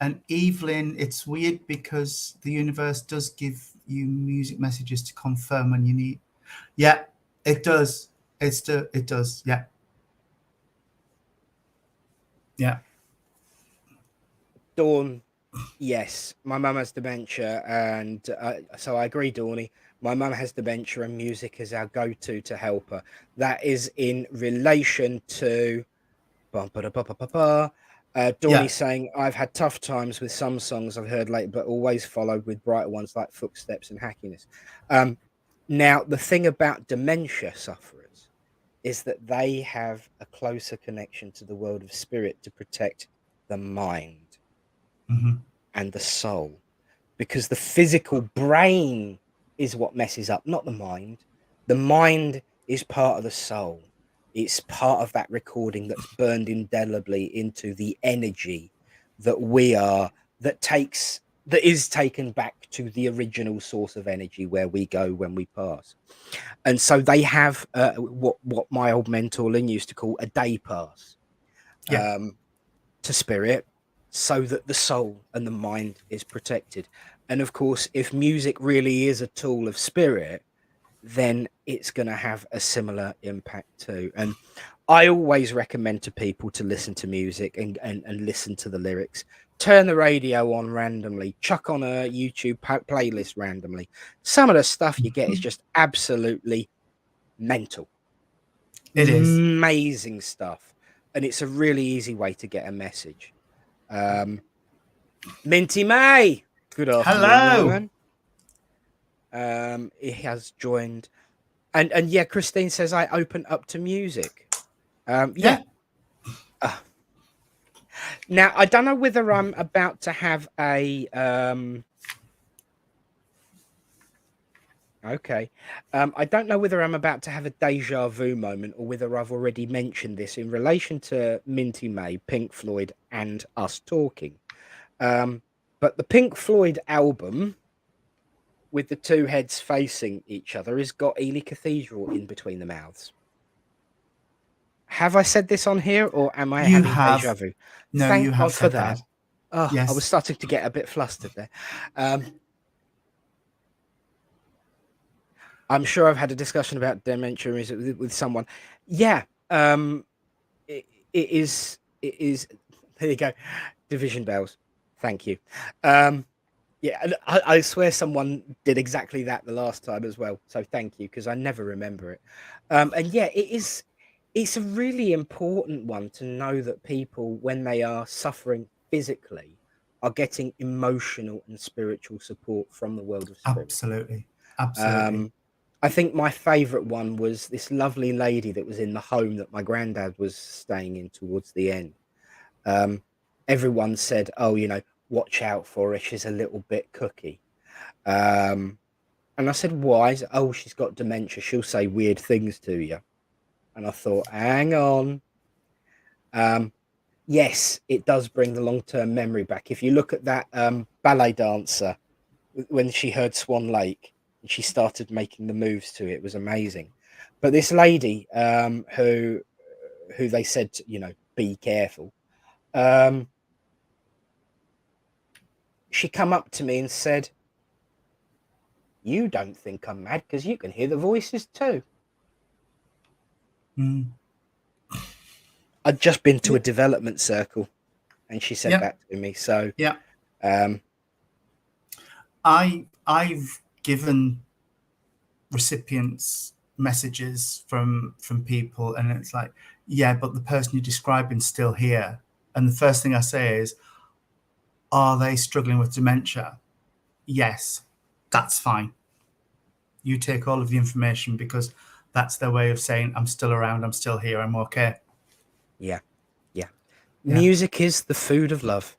And Evelyn, it's weird because the universe does give you music messages to confirm when you need. Yeah, it does. It does. Yeah. Yeah. Dawn, yes, my mum has dementia, and so I agree, Dawny. My mum has dementia, and music is our go-to to help her. That is in relation to Dawny saying, I've had tough times with some songs I've heard late, but always followed with brighter ones like Footsteps and Happiness. Now, the thing about dementia sufferers is that they have a closer connection to the world of spirit to protect the mind and the soul, because the physical brain is what messes up, not the mind. The mind is part of the soul. It's part of that recording that's burned indelibly into the energy that we are, that is taken back to the original source of energy where we go when we pass. And so they have what my old mentor Lynn used to call a day pass to spirit, so that the soul and the mind is protected. And of course, if music really is a tool of spirit, then it's going to have a similar impact too. And I always recommend to people to listen to music and listen to the lyrics. Turn the radio on randomly, chuck on a YouTube playlist randomly. Some of the stuff you get is just absolutely mental. It is amazing stuff, and it's a really easy way to get a message. Minty May, good afternoon. Hello. He has joined, and yeah, Christine says I open up to music. Yeah. Now I don't know whether I'm about to have a okay. I don't know whether I'm about to have a deja vu moment or whether I've already mentioned this in relation to Minty May, Pink Floyd, and us talking. But the Pink Floyd album with the two heads facing each other has got Ely Cathedral in between the mouths. Have I said this on here, or am I having deja vu? No, Thank you have God for that. Oh, yes. I was starting to get a bit flustered there. I'm sure I've had a discussion about dementia with someone. Yeah, it is. There you go. Division bells. Thank you. Yeah, and I swear someone did exactly that the last time as well. So thank you, because I never remember it. And yeah, it's a really important one to know that people, when they are suffering physically, are getting emotional and spiritual support from the world of spirit. Absolutely. I think my favorite one was this lovely lady that was in the home that my granddad was staying in towards the end. Everyone said, oh, you know, watch out for her, she's a little bit cookie. And I said, why? Said, oh, she's got dementia, she'll say weird things to you. And I thought, hang on. Yes, it does bring the long-term memory back. If you look at that ballet dancer, when she heard Swan Lake and she started making the moves to it, it was amazing. But this lady who they said, you know, be careful, she come up to me and said, you don't think I'm mad because you can hear the voices too. I'd just been to a development circle and she said that to me. So I've given recipients messages from people, and it's like, yeah, but the person you're describing still here. And the first thing I say is, are they struggling with dementia? Yes, that's fine. You take all of the information, because that's their way of saying, I'm still around, I'm still here, I'm okay. Yeah. Music is the food of love.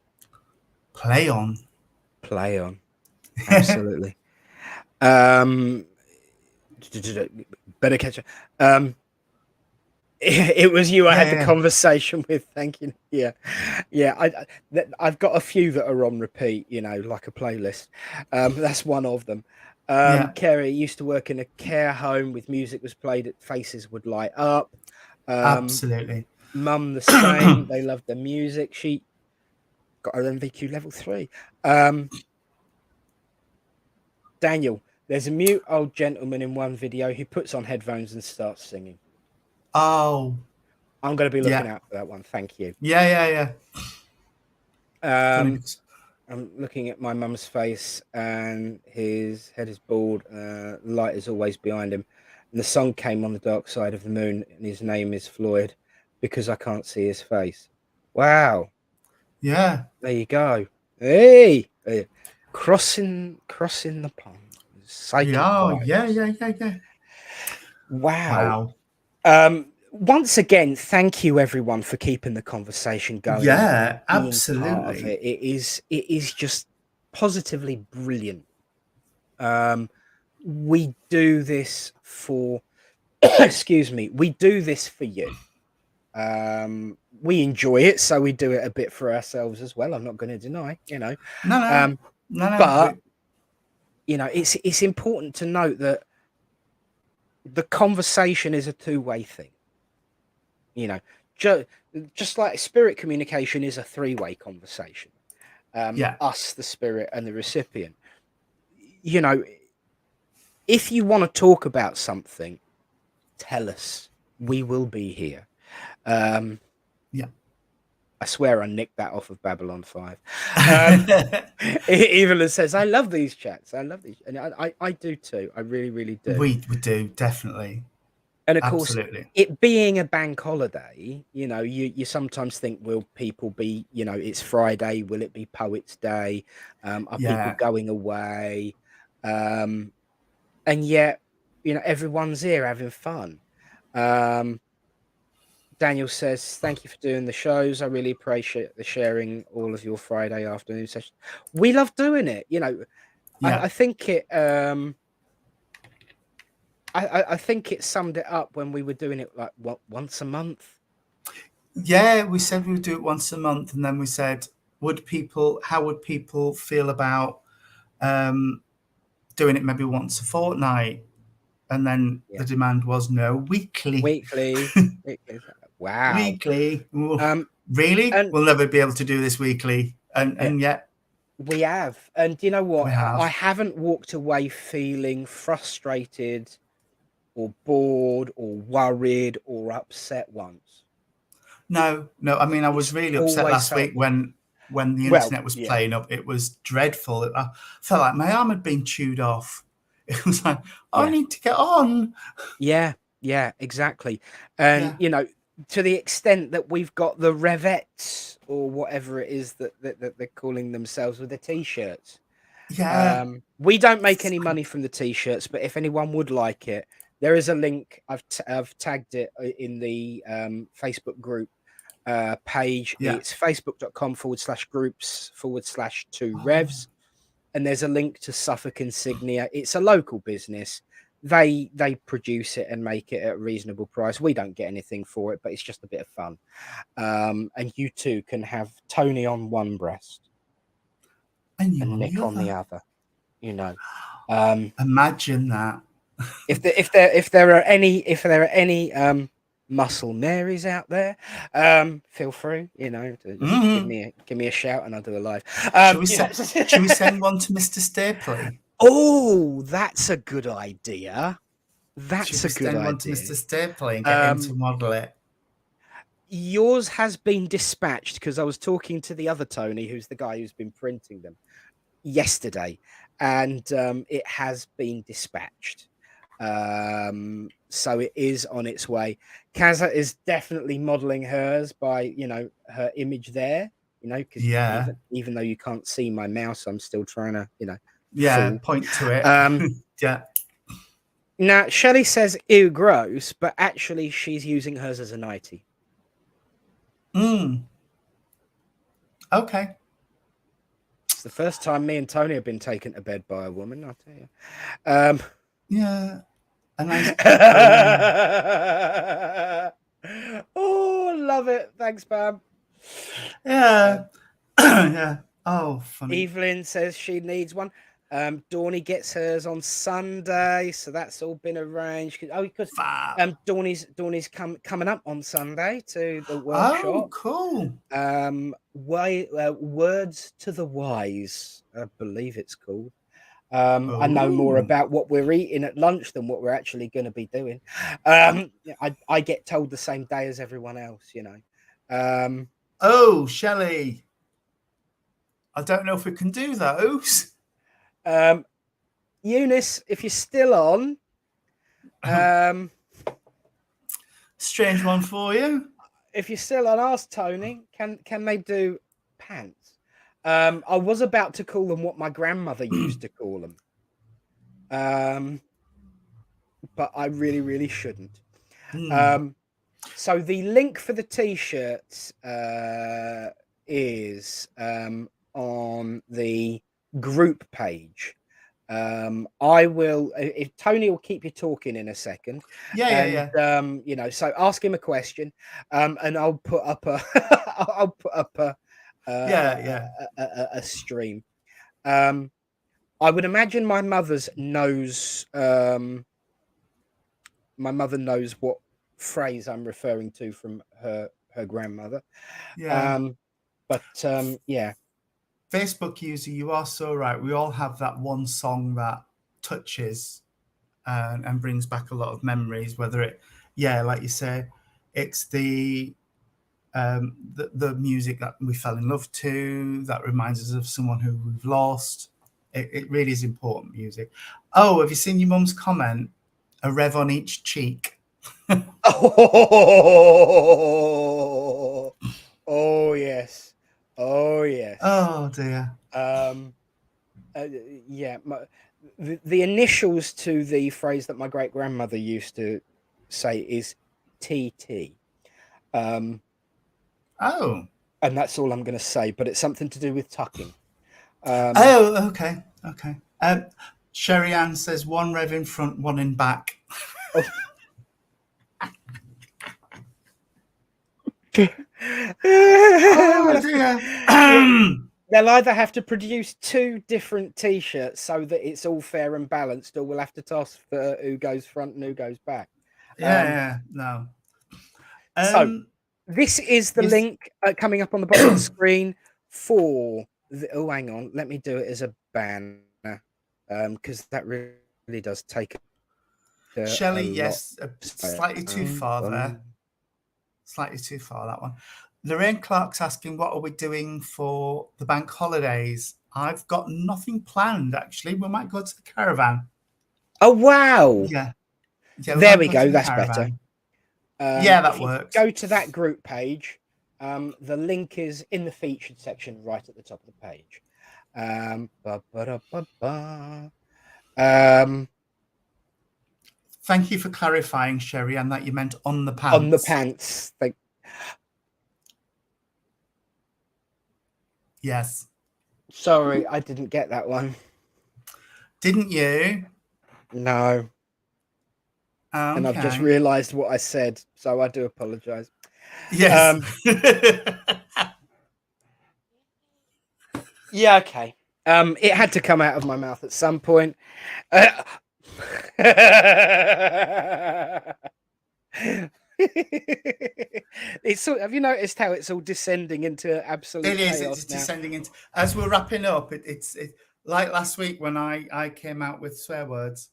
Play on. Absolutely. Better catch it. It was you I had the conversation with. Thank you. Yeah. I've got a few that are on repeat, you know, like a playlist. That's one of them. Kerry used to work in a care home with music was played at faces would light up. Absolutely. Mum the same. They loved the music. Got her MVQ level 3. Daniel, there's a mute old gentleman in one video who puts on headphones and starts singing. Oh. I'm going to be looking out for that one. Thank you. Yeah. I'm looking at my mum's face, and his head is bald. Light is always behind him. And the song came on the dark side of the moon, and his name is Floyd, because I can't see his face. Wow. Yeah. There you go. Hey. Crossing the pond. Psychic vibes. Yeah. Wow. Once again, thank you everyone for keeping the conversation going. Yeah, absolutely. It is just positively brilliant. We do this for excuse me, we do this for you. We enjoy it, so we do it a bit for ourselves as well. I'm not going to deny, No. But you know, it's important to note that the conversation is a two-way thing. You know, just like spirit communication is a three-way conversation. Us, the spirit, and the recipient. You know, if you want to talk about something, tell us. We will be here. I swear I nicked that off of Babylon 5. Evelyn says, I love these chats. I love these. And I do too. I really, really do. We do, definitely. And of course, it being a bank holiday, you know, you sometimes think, will people be, you know, it's Friday, will it be Poets' Day? Are people going away? And yet, you know, everyone's here having fun. Daniel says, thank you for doing the shows. I really appreciate the sharing all of your Friday afternoon sessions. We love doing it. You know, I think it, I think it summed it up when we were doing it like once a month. Yeah, we said we would do it once a month, and then we said, how would people feel about doing it maybe once a fortnight? And then the demand was no, weekly. Weekly. Wow. Weekly. Really? We'll never be able to do this weekly. And yet we have. And you know what? I haven't walked away feeling frustrated or bored or worried or upset once. No. I mean, I was really upset last week when the internet was playing up. It was dreadful. I felt like my arm had been chewed off. It was like, I need to get on. Yeah, exactly. And you know, to the extent that we've got the Revettes or whatever it is that they're calling themselves with the t-shirts. We don't make any money from the t-shirts, but if anyone would like it, there is a link. I've tagged it in the Facebook group page. It's facebook.com/groups/Two Revs. And there's a link to Suffolk Insignia. It's a local business. They produce it and make it at a reasonable price. We don't get anything for it, but it's just a bit of fun. And you too can have Tony on one breast and Nick on the other. You know, imagine that. if there are any muscle Marys out there, feel free, you know, to give me a shout and I'll do a live. Should we send one to Mr. Stapley? Oh, that's a good idea. That's a good idea. Send one to Mr. Stapley and get him to model it. Yours has been dispatched because I was talking to the other Tony, who's the guy who's been printing them, yesterday, and it has been dispatched. So it is on its way. Kaza is definitely modeling hers by, you know, her image there, you know, because even though you can't see my mouse, I'm still trying to, you know, point to it. Now Shelley says ew, gross, but actually she's using hers as a nightie. Okay. It's the first time me and Tony have been taken to bed by a woman, I'll tell you. A nice oh, love it. Thanks, Pam. Yeah. Oh, funny. Evelyn says she needs one. Dawny gets hers on Sunday, so that's all been arranged. Because Dawny's coming up on Sunday to the workshop. Oh, cool. Words to the Wise, I believe it's called. I know more about what we're eating at lunch than what we're actually going to be doing. I get told the same day as everyone else, you know. Shelley, I don't know if we can do those. Eunice, if you're still on, strange one for you. If you're still on, ask Tony, can they do pants? I was about to call them what my grandmother used to call them, but I really shouldn't. So the link for the t-shirts is on the group page. I will, if Tony will keep you talking in a second. Yeah. You know, so ask him a question, and I'll put up a a stream. I would imagine my mother knows what phrase I'm referring to from her grandmother. Yeah. Yeah. Facebook user, you are so right. We all have that one song that touches and brings back a lot of memories, whether it, like you say, it's the music that we fell in love to, that reminds us of someone who we've lost. It really is important, music. Oh, have you seen your mum's comment? A rev on each cheek. Oh yes. Oh yes. Oh dear. Yeah. The initials to the phrase that my great grandmother used to say is TT. And that's all I'm going to say. But it's something to do with tucking. Okay. Sherry Ann says one rev in front, one in back. Oh dear. They'll either have to produce 2 different t-shirts so that it's all fair and balanced, or we'll have to toss for who goes front and who goes back. No. So this is the link coming up on the bottom of the screen for the, hang on, let me do it as a banner, because that really does take Shelley, yes, slightly too far there. Slightly too far, that one. Lorraine Clark's asking, what are we doing for the bank holidays? I've got nothing planned, actually. We might go to the caravan. Oh, wow. Yeah there we go. That's better. That works. Go to that group page. The link is in the featured section right at the top of the page. Thank you for clarifying, Sherry, and that you meant on the pants. On the pants. Yes. Sorry, I didn't get that one. Didn't you? No. Okay. And I've just realised what I said, so I do apologise. Yes. Yeah, okay. It had to come out of my mouth at some point. It's so, have you noticed how it's all descending into absolute chaos? It's descending into, as we're wrapping up, it's like last week when I came out with swear words.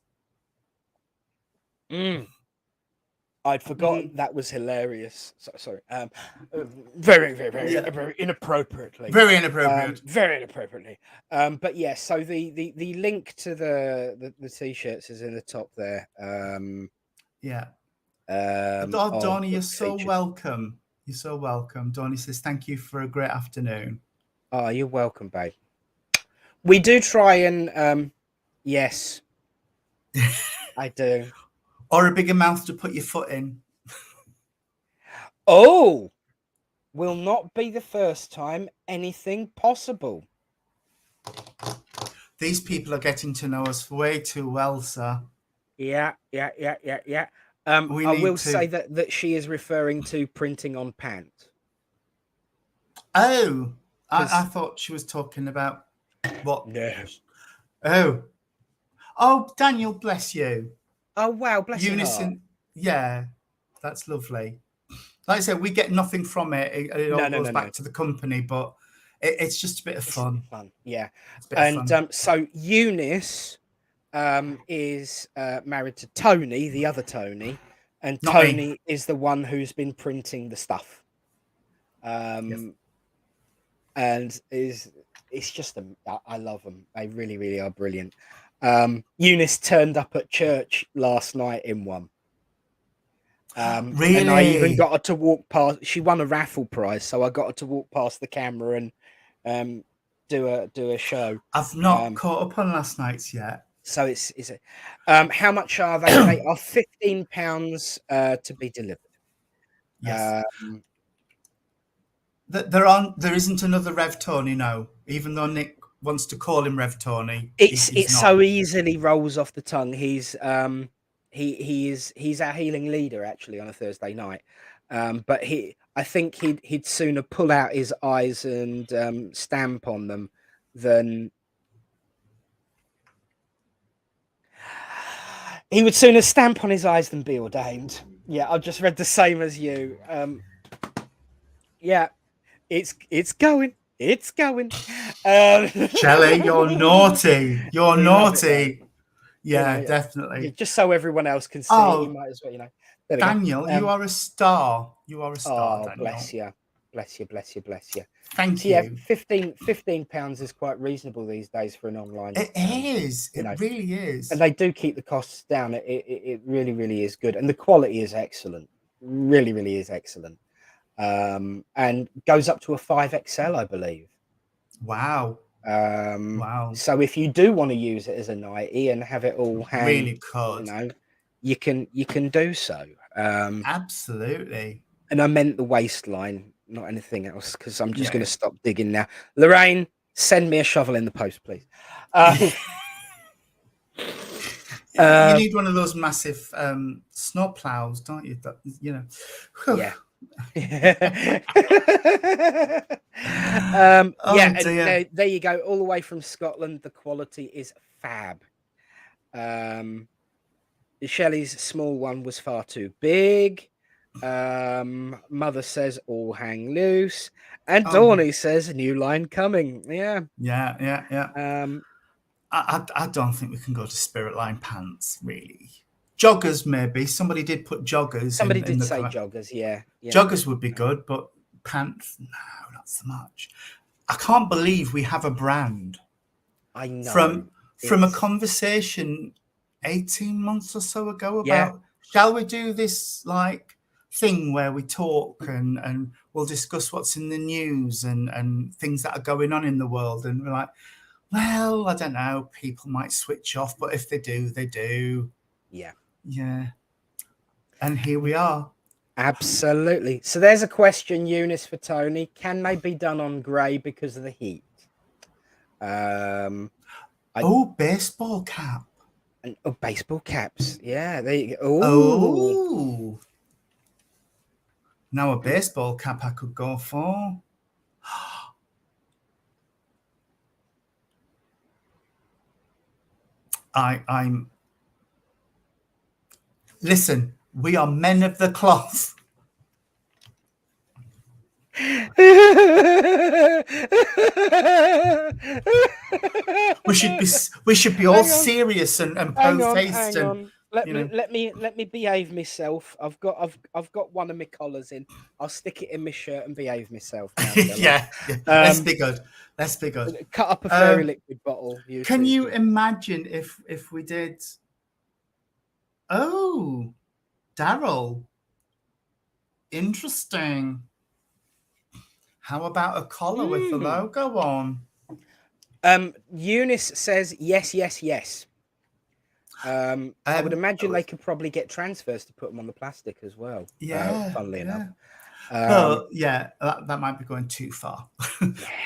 I'd forgotten that was hilarious. Sorry. Very inappropriately. Very inappropriate. Very inappropriately. But yes, so the link to the t-shirts is in the top there. Donnie, you're so welcome. You're so welcome. Donnie says, thank you for a great afternoon. Oh, you're welcome, babe. We do try and yes. I do. Or a bigger mouth to put your foot in. Oh, will not be the first time anything possible. These people are getting to know us way too well, sir. Yeah. I will say that she is referring to printing on pants. Oh, I thought she was talking about what? Yes. Oh, Daniel, bless you. Oh, wow, bless you. Unison. Yeah, that's lovely. Like I said, we get nothing from it. It all goes back to the company, but it's just a bit of fun. Yeah. And so Eunice is married to Tony, the other Tony, and Not Tony me. is the one who's been printing the stuff. Yes. And it's just I love them. They really, really are brilliant. Eunice turned up at church last night in one. Really? And I even got her to walk past. She won a raffle prize, so I got her to walk past the camera and do a show. I've not caught up on last night's yet. So it's how much are they? They are £15 to be delivered. Yes. There isn't another Rev Tony, no. Even though Nick wants to call him Rev Tony, it so easily rolls off the tongue. He's he's our healing leader actually on a Thursday night. But I think he'd sooner pull out his eyes and stamp on them than he would sooner stamp on his eyes than be ordained. Yeah, I've just read the same as you. Yeah, it's going. It's going. Shelley, you're naughty. You're naughty. Yeah, definitely. Just so everyone else can see it, you might as well, Daniel, you are a star. You are a star, Daniel. Bless you. Bless you, bless you, bless you. Thank you. Yeah, £15 is quite reasonable these days for an online. It is. It really is. And they do keep the costs down. It really, really is good. And the quality is excellent. Really, really is excellent. And goes up to a 5XL, I believe. Wow. Wow. So if you do want to use it as a nightie and have it all hang, really could. You can do so. Absolutely. And I meant the waistline, not anything else, because I'm just going to stop digging now. Lorraine, send me a shovel in the post, please. You need one of those massive snow plows, don't you? Yeah. There you go. All the way from Scotland. The quality is fab. Shelley's small one was far too big. Mother says all hang loose, and Dawny says new line coming. Yeah. I don't think we can go to Spiritline pants, really. Joggers, maybe. Somebody did put joggers. Somebody did say joggers, yeah. Joggers would be good, but pants, no, not so much. I can't believe we have a brand. I know. From a conversation 18 months or so ago about, shall we do this thing where we talk and we'll discuss what's in the news and things that are going on in the world, and we're like, well, I don't know, people might switch off, but if they do, they do. Yeah. And here we are. Absolutely. So there's a question, Eunice, for Tony. Can they be done on grey because of the heat? Baseball cap. Baseball caps. Yeah, there you go. Oh. Now a baseball cap I could go for. I'm. Listen, we are men of the cloth. we should be all serious and po-faced and let me behave myself. I've got one of my collars in. I'll stick it in my shirt and behave myself. Now, yeah. Let's be good. Cut up a fairy liquid bottle. Can you imagine if we did? Oh, Daryl. Interesting. How about a collar with the logo on? Eunice says yes. I would imagine they could probably get transfers to put them on the plastic as well. Yeah. Funnily enough. That might be going too far.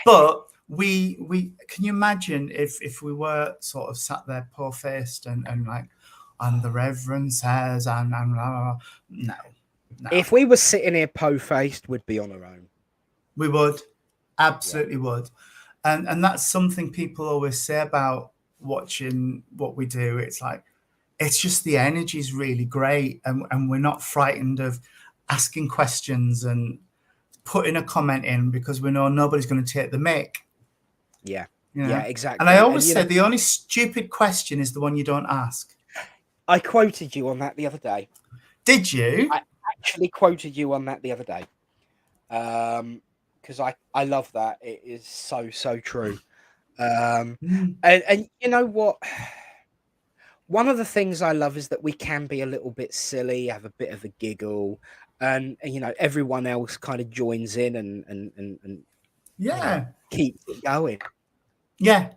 But we can you imagine if we were sort of sat there poor-faced and the Reverend says and no. If we were sitting here po-faced, we'd be on our own. We would, absolutely would, and that's something people always say about watching what we do, it's like, it's just the energy is really great, and we're not frightened of asking questions and putting a comment in, because we know nobody's going to take the mick. Yeah. You know? Yeah, exactly. And I always say the only stupid question is the one you don't ask. I quoted you on that the other day. Did you? I actually quoted you on that the other day. Because I love that. It is so true. And you know what? One of the things I love is that we can be a little bit silly, have a bit of a giggle, and you know, everyone else kind of joins in and yeah, you know, keeps it going. Yeah.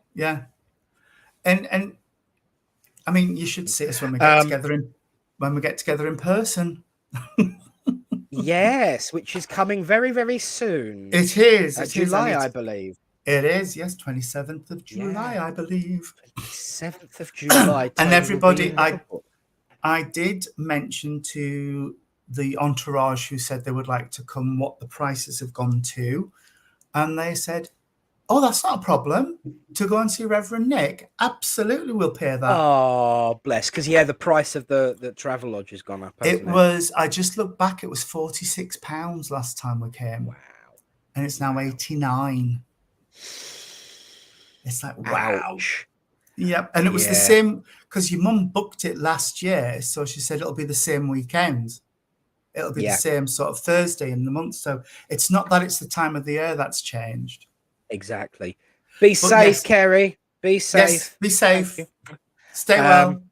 And I mean, you should see us when we get together in person. Yes, which is coming very soon. It is. July, I believe. It is, yes, 27th of July, I believe. 27th of July. And everybody, I did mention to the entourage who said they would like to come what the prices have gone to. And they said, oh, that's not a problem to go and see Reverend Nick. Absolutely, we'll pay that. Oh, bless. Because, yeah, the price of the travel lodge has gone up, hasn't it? Was, I just looked back, it was £46 last time we came. Wow. And it's now 89. It's like, wow. Ouch. Yep. And it was the same, because your mum booked it last year. So she said it'll be the same weekend. It'll be the same sort of Thursday in the month. So it's not that it's the time of the year that's changed. Exactly. Be safe, Kerry. Be safe. Yes, be safe. Stay well.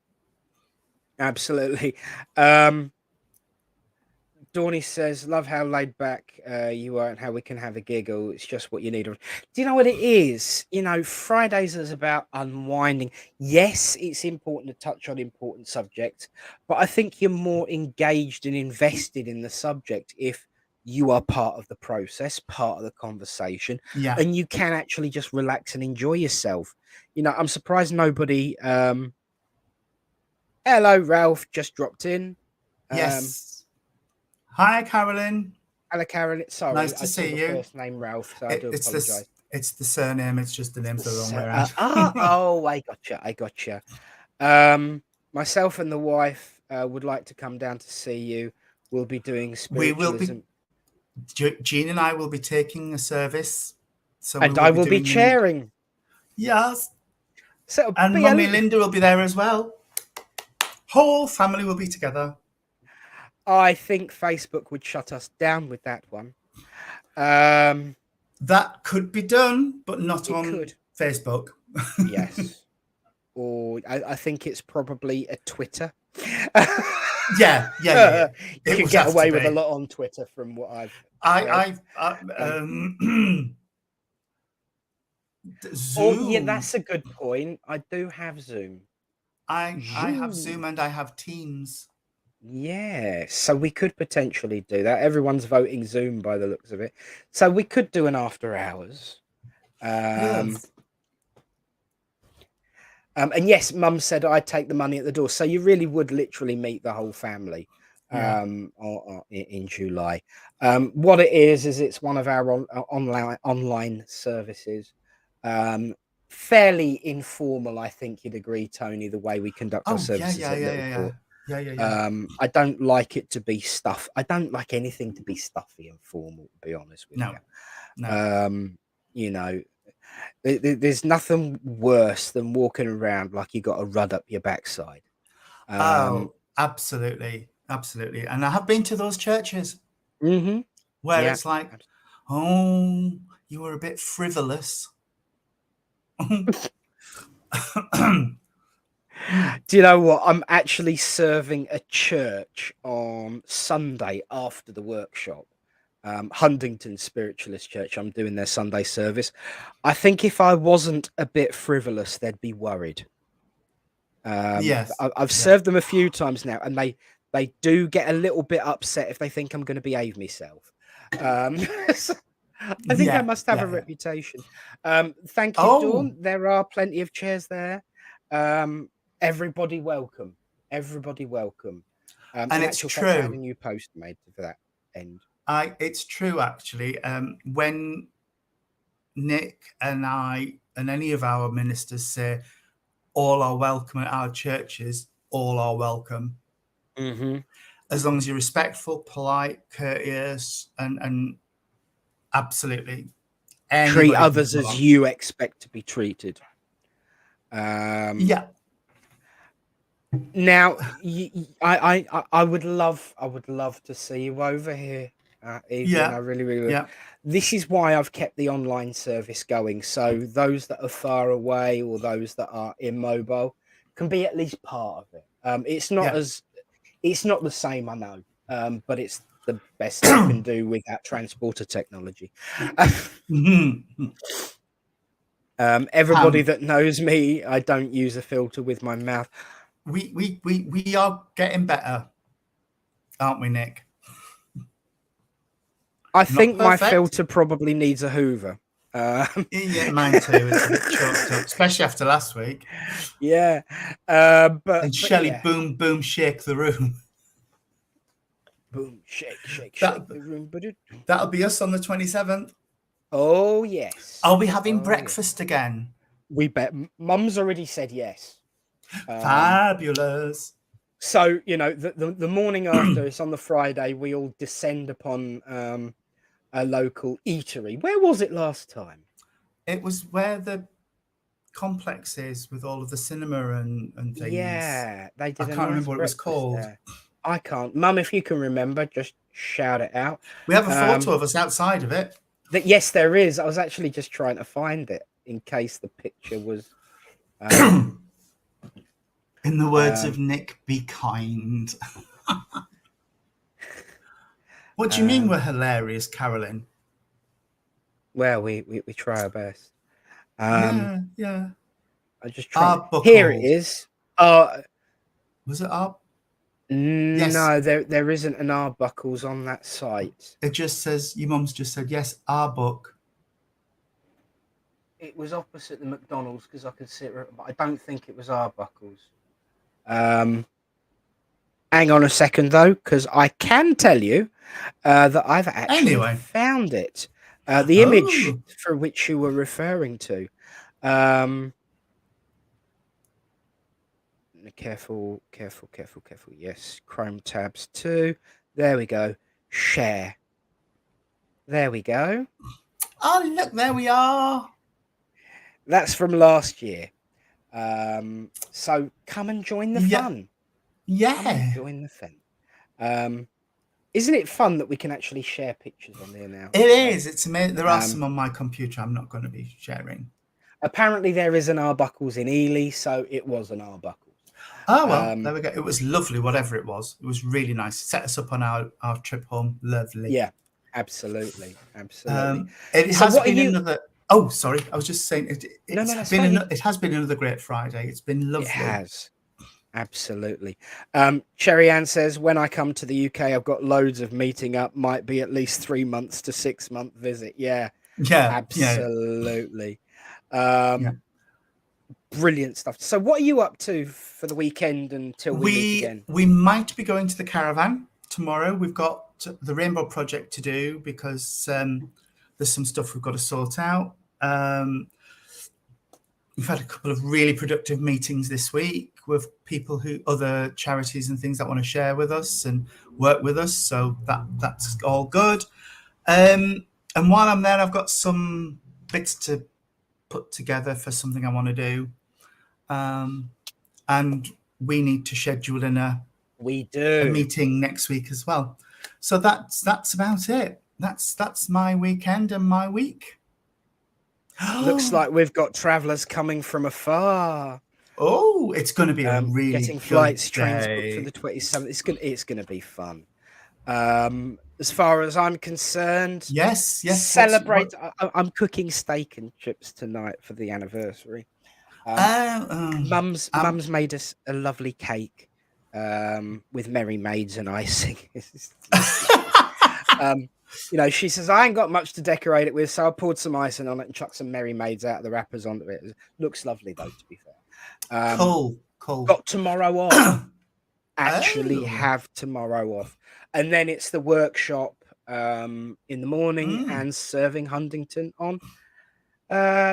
Absolutely. Dawny says, love how laid back you are and how we can have a giggle. It's just what you need. Do you know what it is? You know, Fridays is about unwinding. Yes, it's important to touch on important subjects, but I think you're more engaged and invested in the subject if you are part of the process, part of the conversation, and you can actually just relax and enjoy yourself. You know, I'm surprised nobody... hello, Ralph just dropped in. Yes. Hi, Carolyn. Hello, Carolyn. Sorry, nice to see you. First name Ralph, so I do apologise. It's the surname. It's just the name's the wrong way around. I gotcha. Myself and the wife would like to come down to see you. We'll be doing spiritualism. Jean and I will be taking a service. So and I will be chairing. Yes. So and Mummy Linda will be there as well. Whole family will be together. I think Facebook would shut us down with that one. That could be done, but not on Facebook. Yes. Or I think it's probably a Twitter. Yeah. You can get away with a lot on Twitter from what I've Zoom. Oh, yeah, that's a good point. I do have Zoom. I have Zoom and I have Teams. Yeah, so we could potentially do that. Everyone's voting Zoom by the looks of it. So we could do an after hours. Yes. And yes, Mum said I'd take the money at the door. So you really would literally meet the whole family in July. What it is it's one of our online services. Fairly informal, I think you'd agree, Tony, the way we conduct our services at Liverpool. Yeah. I don't like it to be stuff. I don't like anything to be stuffy and formal, to be honest with you. No. You know, there's nothing worse than walking around like you got a rud up your backside. Absolutely. And I have been to those churches where it's like, oh, you were a bit frivolous. Do you know what? I'm actually serving a church on Sunday after the workshop. Huntington Spiritualist Church. I'm doing their Sunday service. I think if I wasn't a bit frivolous, they'd be worried. I've served them a few times now, and they do get a little bit upset if they think I'm going to behave myself. I think I must have a reputation. Thank you, Dawn. There are plenty of chairs there. Everybody welcome. And it's true. I have a new post made for that end. It's true, actually. When Nick and I and any of our ministers say, all are welcome at our churches. All are welcome. Mm-hmm. As long as you're respectful, polite, courteous, and absolutely treat others as you expect to be treated. Yeah. Now, I would love to see you over here, Evelyn. I really would. Yeah. This is why I've kept the online service going. So those that are far away or those that are immobile can be at least part of it. It's not it's not the same, I know, but it's the best I can do with that transporter technology. Everybody that knows me, I don't use a filter with my mouth. We are getting better, aren't we, Nick? I think my filter probably needs a Hoover. Yeah, mine too. It's a bit choked up, especially after last week. Yeah, but Shelley, yeah. boom, boom, shake the room. Boom, shake the room. That'll be us on the 27th. Oh yes. Are we having breakfast again? We bet. Mum's already said yes. Fabulous. So the morning after, it's on the Friday, we all descend upon a local eatery. Where was it last time? It was where the complex is with all of the cinema and things. Yeah, they did. I can't remember what it was called. There. I can't. Mum, if you can remember, just shout it out. We have a photo of us outside of it. Yes, there is. I was actually just trying to find it in case the picture was. In the words of Nick, be kind. What do you mean we're hilarious, Carolyn? Well, we try our best. Yeah. I just try. Here it is. Was it our? Yes. No, there isn't an Arbuckles on that site. It just says, your mum's just said, yes, our book. It was opposite the McDonald's because I could see it, but I don't think it was Arbuckles. Hang on a second, though, because I can tell you that I've actually found it. The image for which you were referring to. Careful. Yes, Chrome tabs 2. There we go. Share. There we go. Oh, look, there we are. That's from last year. So come and join the fun. Yeah. Come and join the fun. Isn't it fun that we can actually share pictures on there now? It is. It's amazing. There are some on my computer I'm not going to be sharing. Apparently there is an Arbuckles in Ely, so it was an Arbuckles. Oh, well, there we go. It was lovely, whatever it was. It was really nice. It set us up on our trip home. Lovely. Yeah, absolutely. It has been another... Oh, sorry. I was just saying it has been another great Friday. It's been lovely. It has. Absolutely. Cherry Ann says, when I come to the UK, I've got loads of meeting up. Might be at least 3 months to 6 month visit. Yeah. Absolutely. Brilliant stuff. So what are you up to for the weekend until we meet again? We might be going to the caravan tomorrow. We've got the Rainbow Project to do because there's some stuff we've got to sort out. We've had a couple of really productive meetings this week with people other charities and things that want to share with us and work with us. So that's all good. And while I'm there, I've got some bits to put together for something I want to do. And we need to schedule in a meeting next week as well. So that's about it. That's my weekend and my week. Looks like we've got travellers coming from afar. Oh, it's going to be a really getting flights, trains booked for the 27th. It's going to be fun. As far as I'm concerned, yes. Celebrate. I'm cooking steak and chips tonight for the anniversary. Mum's made us a lovely cake with merry maids and icing. She says, I ain't got much to decorate it with, so I poured some icing on it and chucked some merry maids out of the wrappers onto it. It looks lovely, though, to be fair. Cool. Got tomorrow off. Have tomorrow off. And then it's the workshop in the morning and serving Huntington on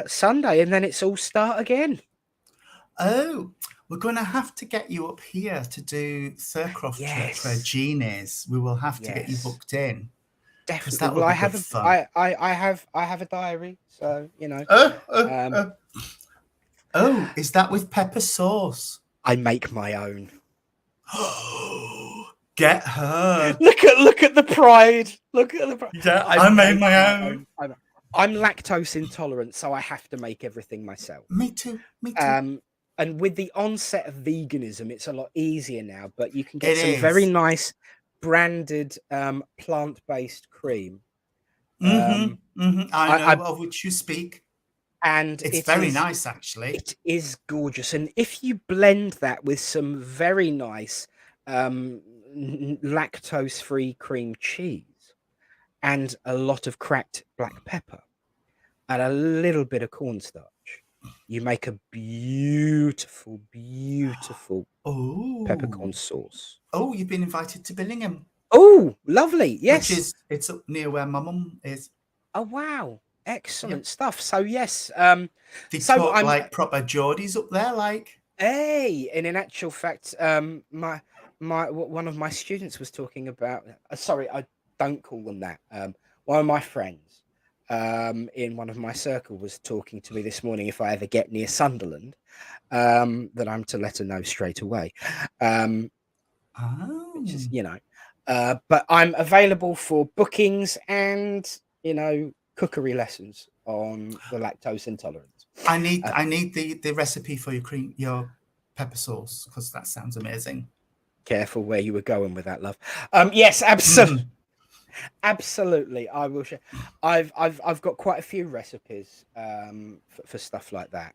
Sunday. And then it's all start again. Oh, we're going to have to get you up here to do Thurcroft Church where Jean is. We will have to get you booked in. Definitely. That would well, be good fun. I have a diary, so you know. Oh, is that with pepper sauce? I make my own. Get her. Look at the pride. Look at the pride. Yeah, I made my own. I'm lactose intolerant, so I have to make everything myself. Me too. Me too. And with the onset of veganism, it's a lot easier now. But you can get some very nice branded plant-based cream. I know of which you speak. And it's very nice, actually. It is gorgeous. And if you blend that with some very nice lactose-free cream cheese and a lot of cracked black pepper and a little bit of cornstarch, you make a beautiful, beautiful peppercorn sauce. Oh, you've been invited to Billingham. Oh, lovely. Yes. It's up near where my mum is. Oh, wow. Excellent stuff. So yes, they talk like proper Geordies up there, like. Hey, and in actual fact, one of my students was talking about. Sorry, I don't call them that. One of my friends, in one of my circle, was talking to me this morning. If I ever get near Sunderland, that I'm to let her know straight away. Which is, you know, but I'm available for bookings and cookery lessons on the lactose intolerance. I need the recipe for your pepper sauce, because that sounds amazing. Careful where you were going with that, love. Yes, absolutely. Absolutely, I will share. I've got quite a few recipes for stuff like that.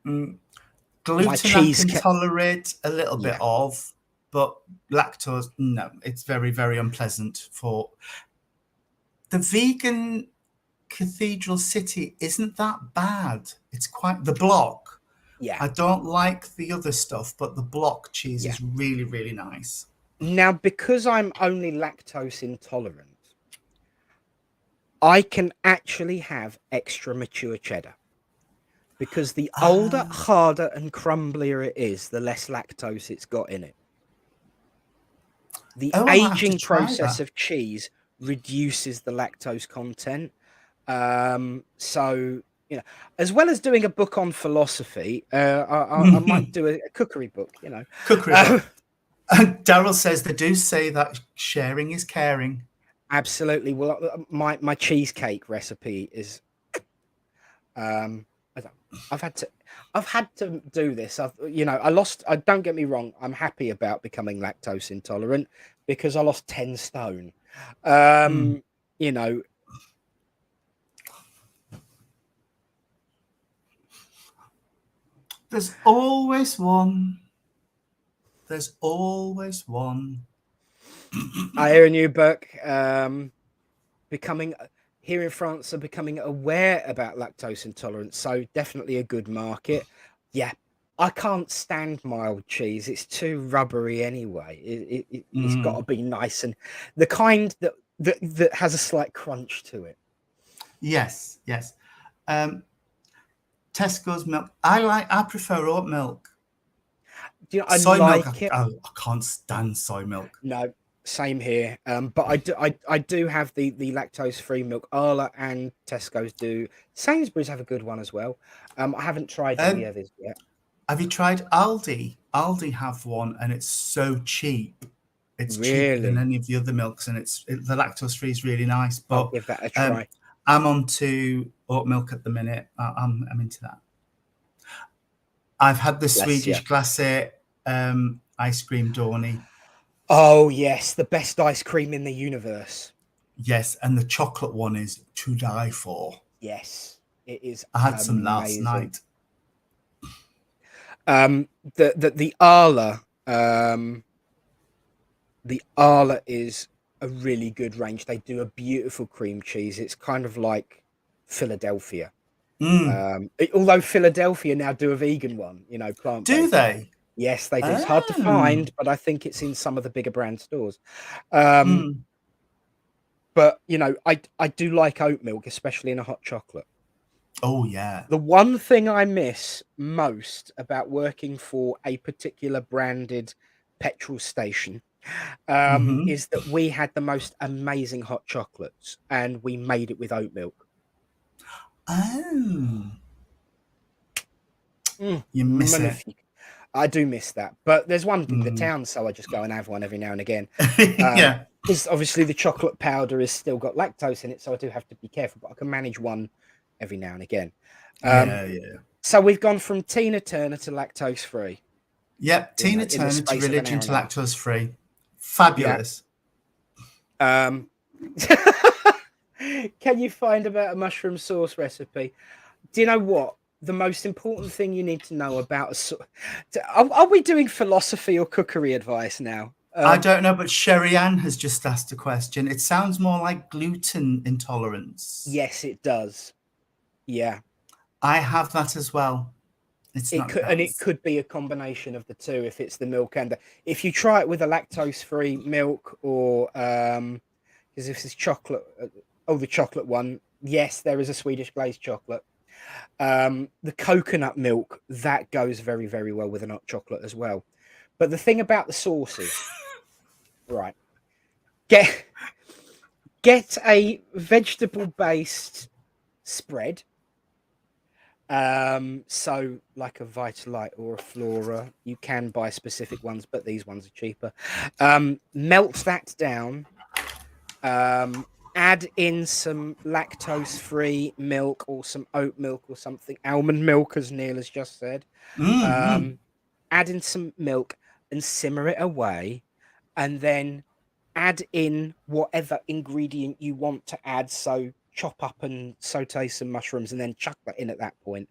Gluten I can tolerate a little bit of, but lactose, no, it's very, very unpleasant. For the vegan cathedral city isn't that bad. It's quite the block. Yeah, I don't like the other stuff, but the block cheese is really, really nice. Now, because I'm only lactose intolerant, I can actually have extra mature cheddar, because the older, harder and crumblier it is, the less lactose it's got in it. The aging process of cheese reduces the lactose content. So, as well as doing a book on philosophy, I might do a cookery book, Cookery book. And Daryl says they do say that sharing is caring. Absolutely. Well, my cheesecake recipe is, I've had to do this. Don't get me wrong. I'm happy about becoming lactose intolerant because I lost 10 stone. There's always one. There's always one. I hear a new book here in France are becoming aware about lactose intolerance, so definitely a good market. Yeah, I can't stand mild cheese. It's too rubbery anyway. It's got to be nice and the kind that has a slight crunch to it. Yes. Tesco's milk. I prefer oat milk. Soy milk. I can't stand soy milk. No, same here. But I do have the lactose-free milk. Arla and Tesco's do. Sainsbury's have a good one as well. I haven't tried any others yet. Have you tried Aldi? Aldi have one, and it's so cheap. It's cheaper than any of the other milks, and the lactose-free is really nice. But I'll give that a try. I'm on to oat milk at the minute. I'm into that. I've had the Swedish glacé ice cream Dorney. Oh yes, the best ice cream in the universe. Yes, and the chocolate one is to die for. Yes, it is. I had some last night. The Arla, is a really good range. They do a beautiful cream cheese. It's kind of like Philadelphia. Although Philadelphia now do a vegan one, plant-based. Do they? Yes, they do. It's hard to find, but I think it's in some of the bigger brand stores. But I do like oat milk, especially in a hot chocolate. Oh, yeah. The one thing I miss most about working for a particular branded petrol station is that we had the most amazing hot chocolates, and we made it with oat milk. Oh. You miss it. I do miss that. But there's one in the town, so I just go and have one every now and again. Yeah. Because obviously the chocolate powder has still got lactose in it, so I do have to be careful, but I can manage one every now and again. Yeah. So we've gone from Tina Turner to lactose free. Yep, Tina Turner to religion to lactose free. Fabulous. Yeah. Can you find about a mushroom sauce recipe? Do you know what? The most important thing you need to know about are we doing philosophy or cookery advice now? I don't know, but Sherry Ann has just asked a question. It sounds more like gluten intolerance. Yes, it does. Yeah. I have that as well. It could be a combination of the two if it's the milk and if you try it with a lactose-free milk or because if it's chocolate, the chocolate one, yes, there is a Swedish glazed chocolate. The coconut milk, that goes very, very well with a hot chocolate as well. But the thing about the sauces, right? Get a vegetable-based spread. So like a Vitalite or a Flora, you can buy specific ones, but these ones are cheaper. Melt that down. Add in some lactose-free milk or some oat milk or something, almond milk, as Neil has just said. Add in some milk and simmer it away, and then add in whatever ingredient you want to add. So chop up and saute some mushrooms and then chuck that in at that point,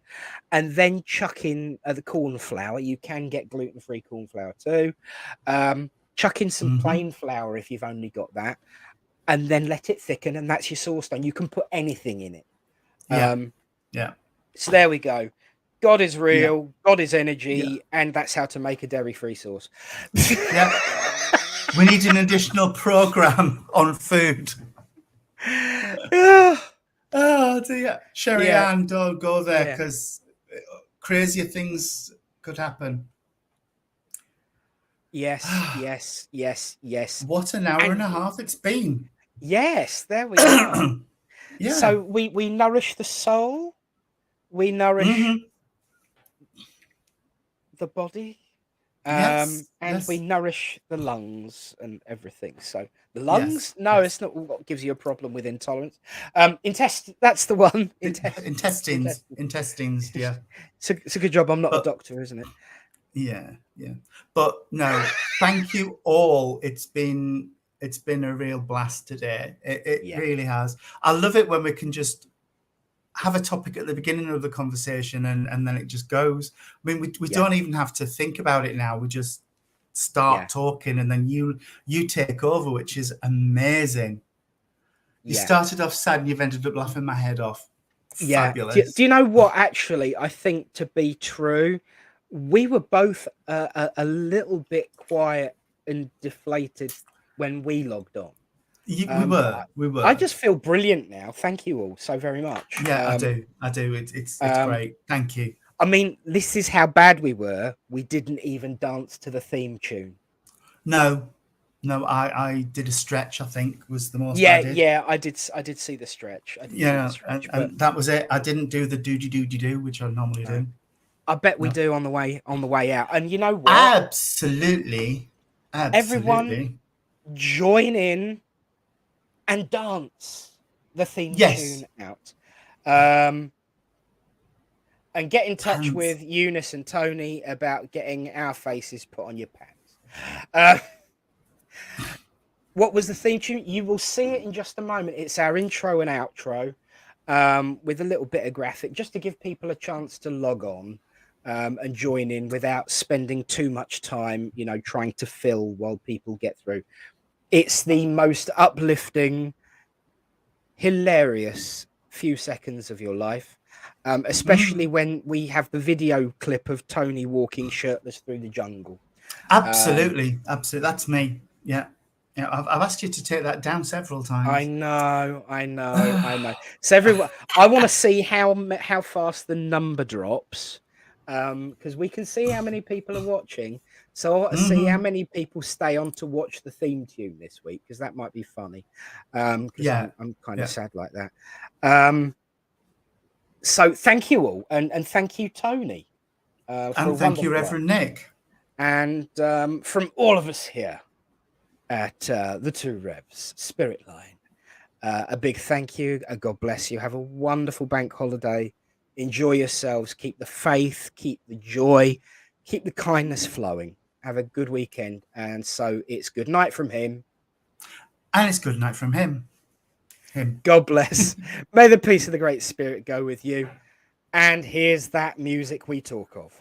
and then chuck in the corn flour. You can get gluten-free corn flour too. Chuck in some plain flour if you've only got that, and then let it thicken, and that's your sauce done. You can put anything in it. Yeah. So there we go. God is real, God is energy, and that's how to make a dairy-free sauce. Yeah. We need an additional program on food. Oh dear. Sherry Ann, don't go there because crazier things could happen. Yes. What an hour and a half it's been. Yes, there we go. Yeah. So we nourish the soul, we nourish the body, and we nourish the lungs and everything. So the lungs, it's not what gives you a problem with intolerance. That's the one. Intestines. Yeah. It's a good job I'm not a doctor, isn't it? Yeah. But no, thank you all. It's been a real blast today. It really has. I love it when we can just have a topic at the beginning of the conversation and then it just goes. I mean, we don't even have to think about it now. We just start talking and then you take over, which is amazing. You started off sad and you've ended up laughing my head off. Fabulous. Do you know what, actually, I think to be true, we were both a little bit quiet and deflated when we logged on. We were. I just feel brilliant now. Thank you all so very much. Yeah, I do. It's great. Thank you. I mean, this is how bad we were. We didn't even dance to the theme tune. No, I did a stretch, I think, was the most I did. Yeah, I did see the stretch. And that was it. I didn't do the do, which I normally do. I bet we do on the way out. And you know what? Absolutely. Everyone join in and dance the theme tune out. And get in touch with Eunice and Tony about getting our faces put on your pants. What was the theme tune? You will see it in just a moment. It's our intro and outro with a little bit of graphic just to give people a chance to log on and join in without spending too much time, trying to fill while people get through. It's the most uplifting, hilarious few seconds of your life, especially when we have the video clip of Tony walking shirtless through the jungle. Absolutely. That's me. Yeah. You know, I've asked you to take that down several times. I know. So everyone, I want to see how fast the number drops, because we can see how many people are watching. So I want to see how many people stay on to watch the theme tune this week, because that might be funny. Because I'm kind of sad like that. So thank you all, and thank you, Tony. And thank you, Reverend Nick. And from all of us here at the Two Revs Spiritline, a big thank you. God bless you. Have a wonderful bank holiday. Enjoy yourselves. Keep the faith. Keep the joy. Keep the kindness flowing. Have a good weekend. And so it's good night from him. And it's good night from him. God bless. May the peace of the Great Spirit go with you. And here's that music we talk of.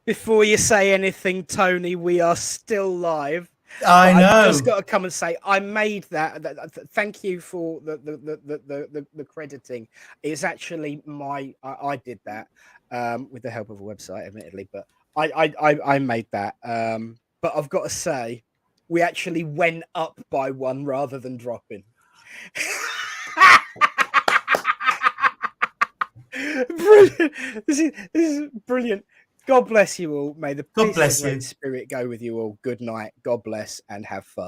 Before you say anything, Tony, we are still live. I know. I've just got to come and say I made that. Thank you for the crediting. It's actually I did that with the help of a website, admittedly, but I made that. But I've got to say, we actually went up by one rather than dropping. Brilliant. This is brilliant. God bless you all. May the peace of the Great Spirit go with you all. Good night. God bless and have fun.